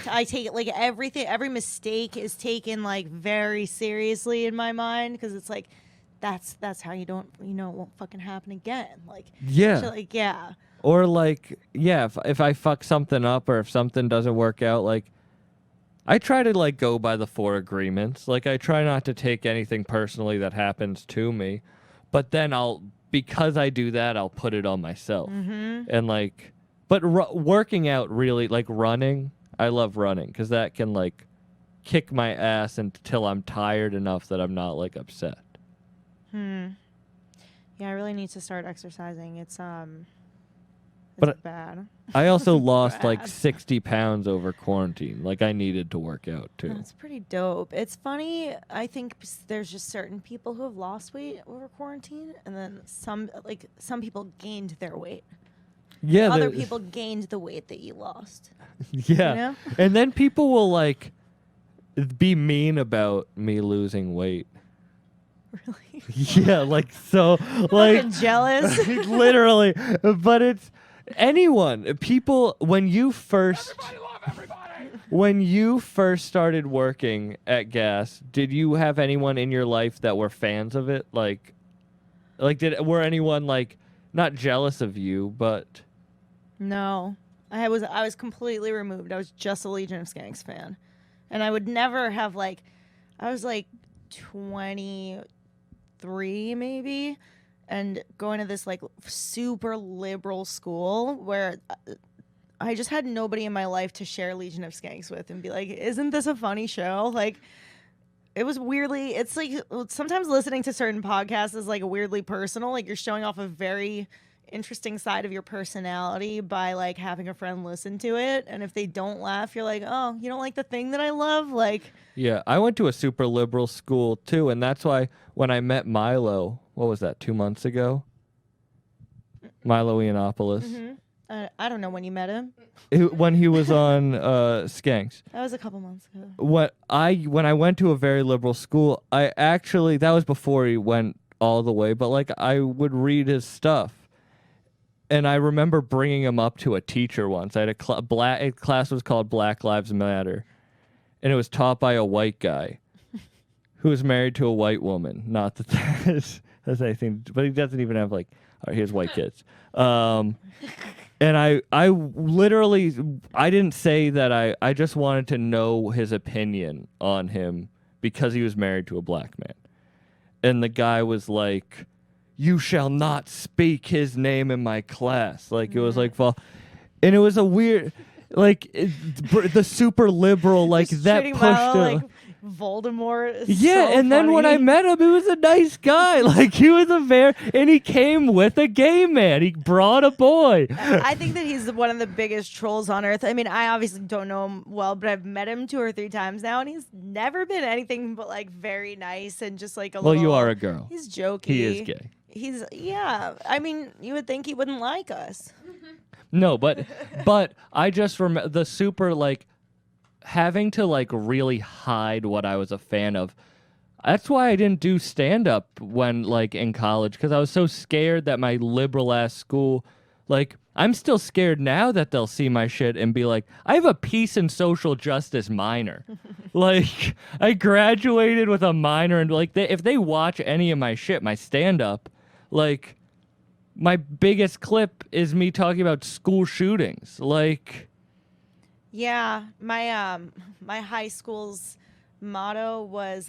I take it like every mistake is taken like very seriously in my mind because it's like, that's how you don't, it won't fucking happen again. Like, Yeah. so, like, yeah. Or like, yeah, if I fuck something up or if something doesn't work out, like, I try to like go by the 4 agreements. Like, I try not to take anything personally that happens to me, but then because I do that, I'll put it on myself. Mm-hmm. And like, but working out really, like running, I love running because that can like kick my ass until I'm tired enough that I'm not like upset. Yeah, I really need to start exercising. It's But bad. I also lost like Bad. 60 pounds over quarantine. Like, I needed to work out too. That's pretty dope. It's funny. I think there's just certain people who have lost weight over quarantine, and then some people gained their weight. Yeah. Other people gained the weight that you lost. Yeah. You know? And then people will like be mean about me losing weight. Really? Yeah, like so like Fucking jealous. literally. But it's people when you first Everybody love everybody. when you first started working at GaS, did you have anyone in your life that were fans of it? Like were anyone like not jealous of you, but No, I was completely removed. I was just a Legion of Skanks fan, and I would never have like, I was like 23 maybe, and going to this like super liberal school where I just had nobody in my life to share Legion of Skanks with and be like, isn't this a funny show? Like, it was weirdly, it's like sometimes listening to certain podcasts is like weirdly personal. Like you're showing off a very interesting side of your personality by like having a friend listen to it. And if they don't laugh, you're like, oh, you don't like the thing that I love? Like, yeah, I went to a super liberal school too, and that's why when I met Milo, what was that, 2 months ago? Milo Yiannopoulos. I don't know when you met him. When he was on Skanks. That was a couple months ago. When I went to a very liberal school, that was before he went all the way, but like I would read his stuff. And I remember bringing him up to a teacher once. I had a class was called Black Lives Matter, and it was taught by a white guy who was married to a white woman. Not that that's anything, but he doesn't even have like he has white kids. And I literally I didn't say that I just wanted to know his opinion on him because he was married to a black man. And the guy was like, "You shall not speak his name in my class." Like it was like, and it was a weird, like the super liberal, like Just that treating pushed Milo it. like Voldemort. Is Yeah, so and then when I funny. met him, he was a nice guy. Like he was and he came with a gay man. He brought a boy. I think that he's one of the biggest trolls on earth. I mean, I obviously don't know him well, but I've met him 2 or 3 times now, and he's never been anything but like very nice and just like a Well, little. you are a girl. He's jokey. He is gay. Yeah. I mean, you would think he wouldn't like us. No, but I just remember the super like having to like really hide what I was a fan of. That's why I didn't do stand up when like in college, because I was so scared that my liberal ass school, like I'm still scared now that they'll see my shit and be like, I have a peace and social justice minor. Like I graduated with a minor, and like if they watch any of my shit, my stand up, like my biggest clip is me talking about school shootings. Like Yeah, my high school's motto was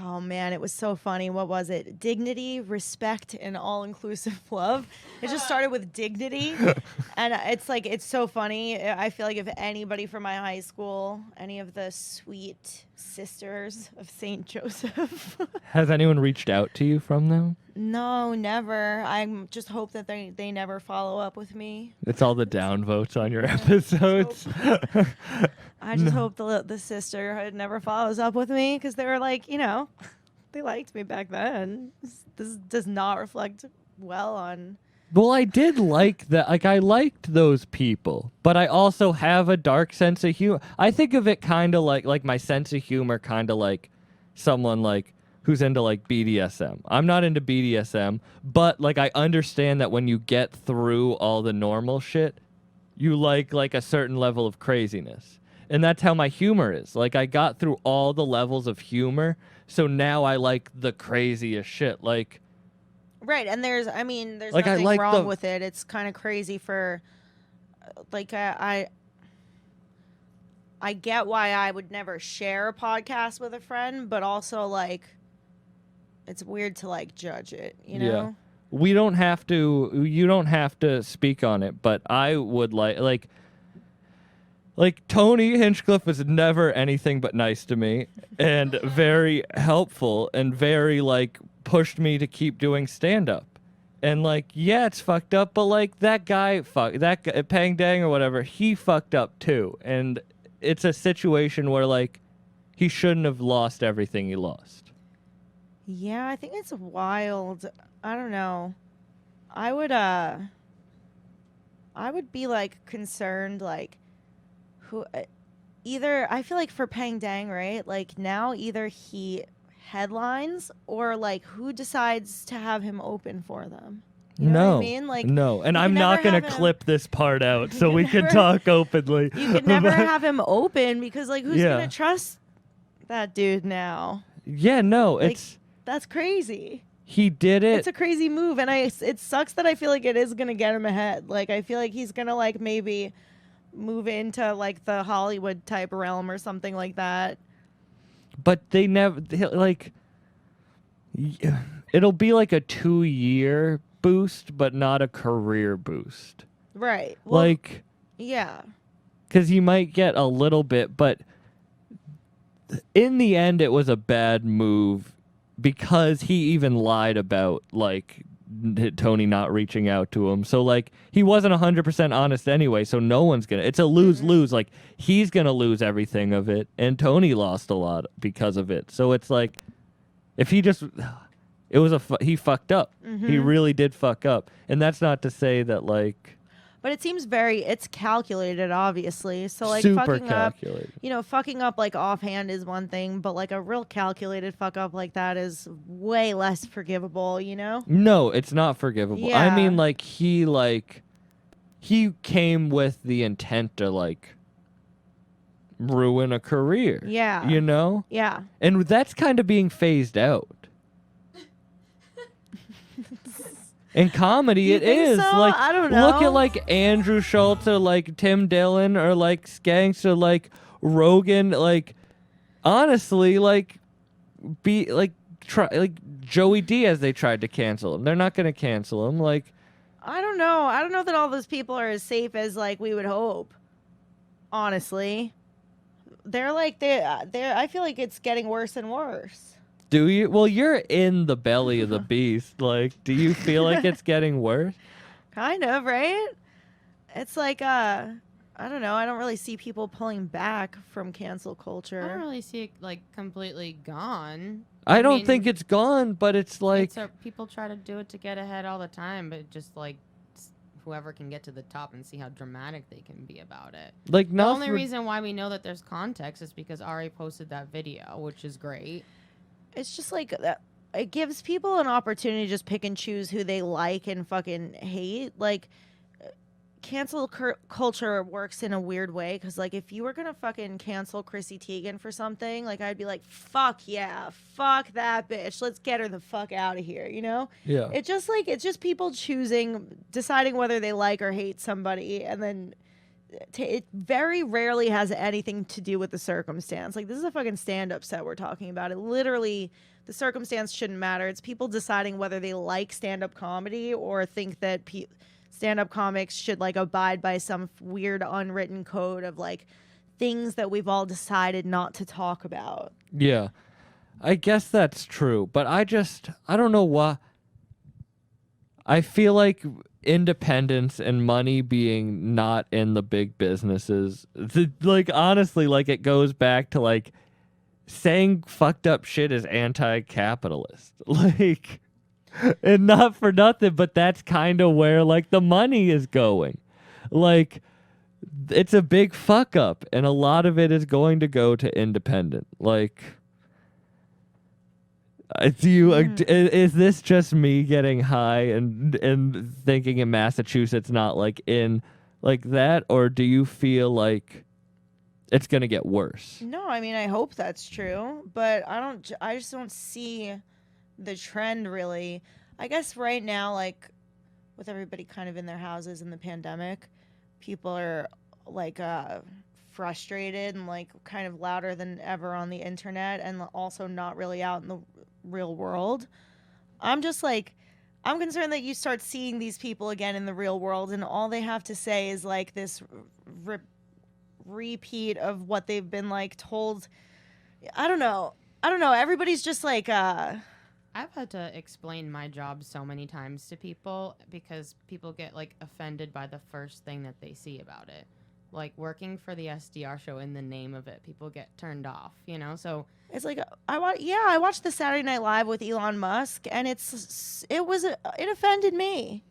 oh man, it was so funny. What was it? Dignity, respect, and all-inclusive love. It just started with dignity, and it's so funny. I feel like if anybody from my high school, any of the sweet sisters of St. Joseph, has anyone reached out to you from them? no, never. I just hope that they never follow up with me. It's all the downvotes on your episodes. I just hope the sister never follows up with me, because they were like, they liked me back then. This does not reflect well on. Well, I did like that. Like, I liked those people, but I also have a dark sense of humor. I think of it kind of like my sense of humor, kind of like someone like who's into like BDSM. I'm not into BDSM, but like I understand that when you get through all the normal shit, you like a certain level of craziness. And that's how my humor is. Like I got through all the levels of humor, so now I like the craziest shit. Like Right, and there's like, nothing like wrong with it. It's kind of crazy for, like, I get why I would never share a podcast with a friend, but also like, it's weird to like judge it, you know? Yeah. You don't have to speak on it, but I would like Tony Hinchcliffe was never anything but nice to me and very helpful and very like pushed me to keep doing stand up. And like, yeah, it's fucked up, but like that guy Pang Dang or whatever, he fucked up too. And it's a situation where like he shouldn't have lost everything he lost. Yeah, I think it's wild. I don't know. I would be like concerned, like who either I feel like for Pang Dang, right? Like now either he headlines or like who decides to have him open for them. You know what I mean? Like no, and you I'm can not never gonna have him- clip this part out so can we can never- talk openly. You could never about- have him open because like who's Yeah. gonna trust that dude now? Yeah, no, Like, it's that's crazy. he did it. It's a crazy move, and it sucks that I feel like it is gonna get him ahead. Like I feel like he's gonna like maybe move into like the Hollywood type realm or something like that. But they never like. It'll be like a 2-year boost, but not a career boost. Right. Well, Like, yeah. because you might get a little bit, but in the end, it was a bad move because he even lied about like Tony not reaching out to him. So like he wasn't 100% honest anyway. So no one's gonna. It's a lose-lose. Like he's gonna lose everything of it, and Tony lost a lot because of it. So it's like if he just. It was he fucked up. He really did fuck up. And that's not to say that like. But it seems it's calculated, obviously. So like Super fucking calculated. up, fucking up like offhand is one thing, but like a real calculated fuck up like that is way less forgivable, No, it's not forgivable. I Yeah. mean, he came with the intent to like ruin a career. Yeah. Yeah. And that's kind of being phased out. In comedy, You it think is. so? Like, I don't look know. at like Andrew Schultz or like Tim Dillon or like Skanks or like Rogan. Like, honestly, like, try like Joey Diaz. They tried to cancel him. They're not going to cancel him. Like, I don't know. I don't know that all those people are as safe as like we would hope. Honestly, they're I feel like it's getting worse and worse. do you? Well, you're in the belly of the beast. Like, do you feel like it's getting worse? Kind of, right? It's like I don't know. I don't really see people pulling back from cancel I don't culture. really see it like completely gone. I don't mean, think it's gone, but it's like, people try to do it to get ahead all the time, but just like whoever can get to the top and see how dramatic they can be about it. like The not only for- reason why we know that there's context is because Ari posted that video, which is great. It's just like that. It gives people an opportunity to just pick and choose who they like and fucking hate. Like, cancel culture works in a weird way because, like, if you were gonna fucking cancel Chrissy Teigen for something, like, I'd be like, fuck yeah, fuck that bitch, let's get her the fuck out of here, Yeah. It's just people deciding whether they like or hate somebody, and then it very rarely has anything to do with the circumstance. Like, this is a fucking stand-up set we're talking about. It literally, the circumstance shouldn't matter. It's people deciding whether they like stand-up comedy or think that stand-up comics should like abide by some weird unwritten code of like things that we've all decided not to talk about. Yeah. I guess that's true, but I don't know why. I feel like independence and money being not in the big businesses, like, honestly, like, it goes back to like saying fucked up shit is anti-capitalist. Like, and not for nothing, but that's kind of where like the money is going. Like, it's a big fuck up, and a lot of it is going to go to independent. Like, is this just me getting high and thinking in Massachusetts not like in like that, or do you feel like it's gonna get worse? No, I mean, I hope that's true, but I just don't see the trend really. I guess right now, like, with everybody kind of in their houses in the pandemic, people are like frustrated and like kind of louder than ever on the internet, and also not really out in the real world. I'm concerned that you start seeing these people again in the real world, and all they have to say is like this repeat of what they've been like told. I don't know. Everybody's just like I've had to explain my job so many times to people because people get like offended by the first thing that they see about it. Like working for the SDR show, in the name of it, people get turned off, so it's like I watched the Saturday Night Live with Elon Musk, and it offended me.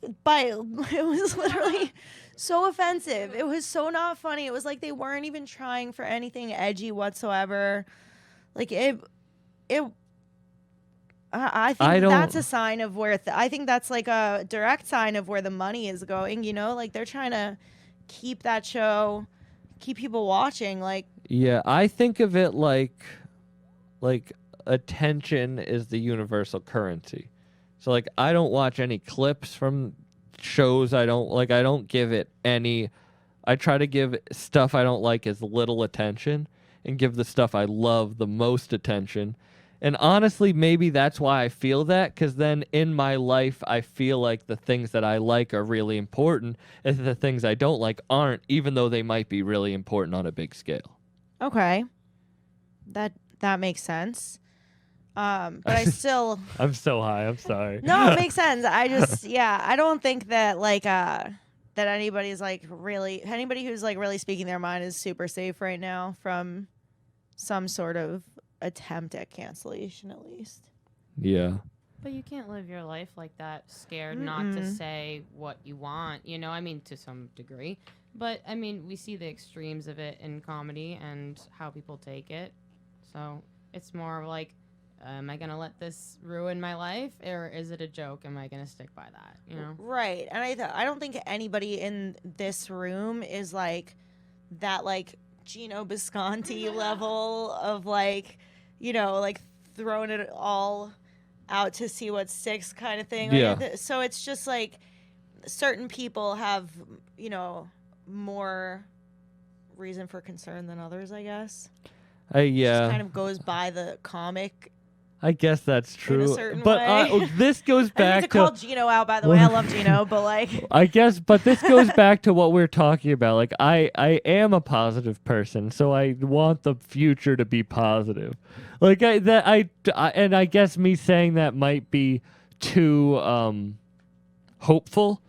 It was literally so offensive. It was so not funny. It was like they weren't even trying for anything edgy whatsoever. Like I think that's a sign of where I think that's like a direct sign of where the money is going. Like they're trying to keep that show, keep people watching. Like, yeah, I think of it like attention is the universal currency. So like I don't watch any clips from shows I don't give it any. I try to give stuff I don't like as little attention and give the stuff I love the most attention. And honestly, maybe that's why I feel that, because then in my life, I feel like the things that I like are really important, and the things I don't like aren't, even though they might be really important on a big scale. okay, that makes sense. But I still I'm so high. I'm sorry. no, it makes sense. I don't think that like that anybody's like anybody who's like really speaking their mind is super safe right now from some sort of attempt at cancellation, at least. Yeah. But you can't live your life like that, scared not to say what you want, you know? I mean, to some degree. But, I mean, we see the extremes of it in comedy and how people take it. So it's more like, am I going to let this ruin my life? Or is it a joke? Am I going to stick by that, you know? Right. And I don't think anybody in this room is like that, like, Gino Bisconti level of, like, you know, like throwing it all out to see what sticks kind of thing. Yeah. Like, so it's just like certain people have, you know, more reason for concern than others, I guess. Yeah. Just kind of goes by the comic. I guess that's true. certain But way. this goes I back need to call Gino out, by the way. I love Gino, but like, I guess, but this goes back to what we're talking about. Like, I am a positive person, so I want the future to be positive. Like, and I guess me saying that might be too hopeful,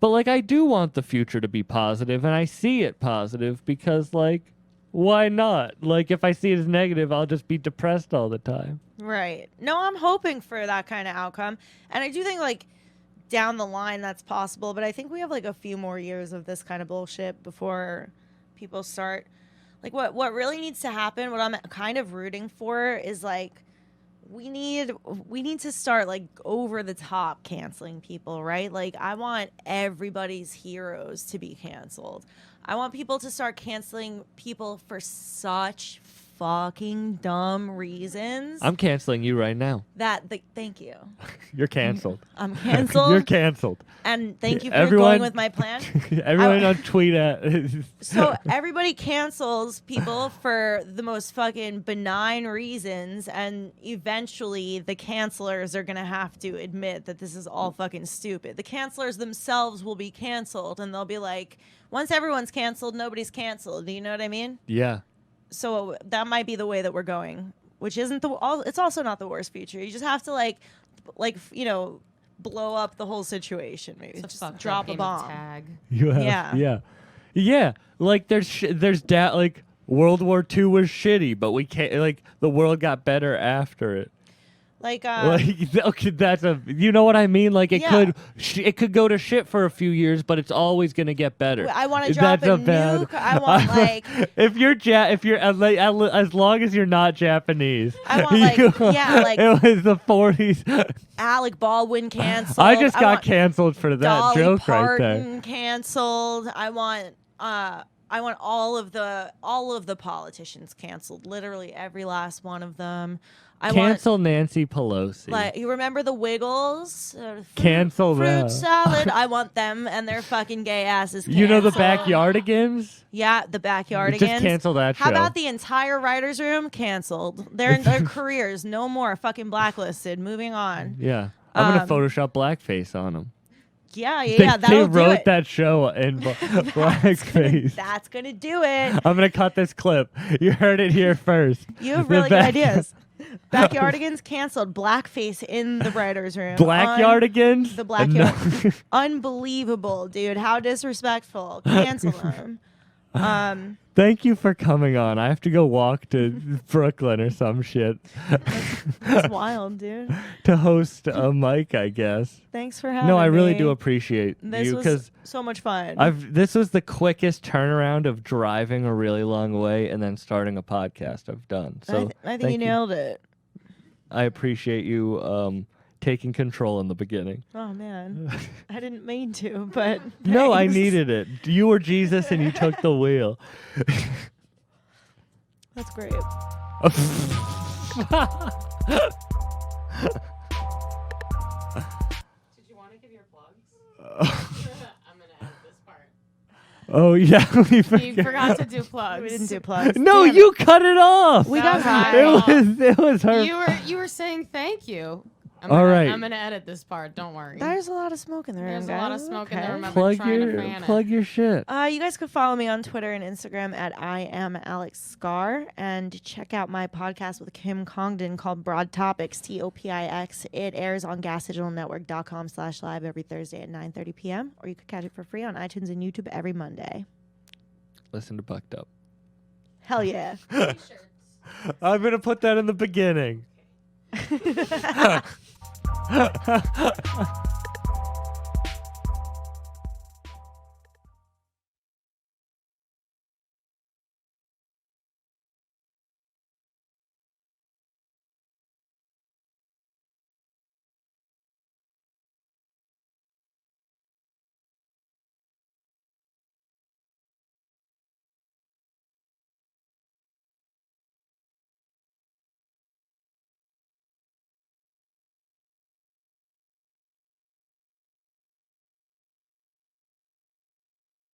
but like, I do want the future to be positive, and I see it positive because, like, why not? Like, if I see it as negative, I'll just be depressed all the time. right. No, I'm hoping for that kind of outcome. And I do think, like, down the line that's possible, but I think we have, like, a few more years of this kind of bullshit before people start. Like, what really needs to happen, what I'm kind of rooting for is, like, we need to start, like, over the top canceling people, right? Like, I want everybody's heroes to be canceled. I want people to start canceling people for such fucking dumb reasons I'm canceling you right now. thank you. You're canceled. I'm canceled. You're canceled. And thank you for Everyone- going with my plan. Everyone on tweet at. So everybody cancels people for the most fucking benign reasons, and eventually the cancelers are gonna have to admit that this is all fucking stupid. The cancelers themselves will be canceled, and they'll be like, once everyone's canceled, nobody's canceled. Do you know what I mean? Yeah. So that might be the way that we're going, which isn't it's also not the worst future. You just have to like you know, blow up the whole situation. Maybe It's a just fucked up drop a game of bomb. tag. You have, Yeah. yeah. Like there's like World War II was shitty, but we can't, like, the world got better after it. Like, Like, okay, that's you know what I mean? Like, it Yeah. it could go to shit for a few years, but it's always gonna get better. I want to drop That's a nuke. I want like if you're as long as you're not Japanese. I want, like, yeah, like- it was the 40s. Alec Baldwin canceled. I just got want canceled for that Dolly joke right there. Parton canceled. I want all of the politicians canceled. Literally every last one of them. I Cancel Nancy Pelosi. Like, you remember the Wiggles? Cancel fruit them. salad. I want them and their fucking gay asses canceled. You know the Backyardigans? Yeah, the Backyardigans. Just cancel that How show. about the entire writers' room canceled? Their careers no more, fucking blacklisted. Moving on. Yeah. I'm going Um, to Photoshop blackface on them. Yeah, They that'll do wrote it. that show in blackface. That's gonna do it. I'm going to cut this clip. You heard it here first. You have The really good back- ideas. Backyardigans canceled. Blackface in the writers' room. Blackyardigans? The No. Blackyard. Unbelievable, dude. How disrespectful. Cancel them. Thank you for coming on. I have to go walk to Brooklyn or some shit That's wild, dude. to host a mic, I guess. Thanks for having me. No, I really do appreciate This you was because so much fun. this was the quickest turnaround of driving a really long way and then starting a podcast I've done. So I think thank you nailed it. I appreciate you taking control in the beginning. Oh man, I didn't mean to, but No, I thanks. needed it. You were Jesus and you took the wheel. That's great. Did you want to give your plugs? I'm gonna edit this part. Oh yeah, we You forgot. forgot to do plugs. We didn't do plugs. No, Damn it. you cut it off. We That got was high. It was her. You were saying thank you. All right. I'm gonna edit this part. Don't worry. There's a lot of smoke in the room. There's a lot of guys. smoke in the Okay. room. I've been plug trying to fan it. your shit. You guys could follow me on Twitter and Instagram at I am Alex Scar, and check out my podcast with Kim Congdon called Broad Topics, Topix. It airs on gasdigitalnetwork.com/live every Thursday at 9:30 p.m. Or you could catch it for free on iTunes and YouTube every Monday. Listen to Bucked Up. Hell yeah. I'm gonna put that in the beginning. Bye.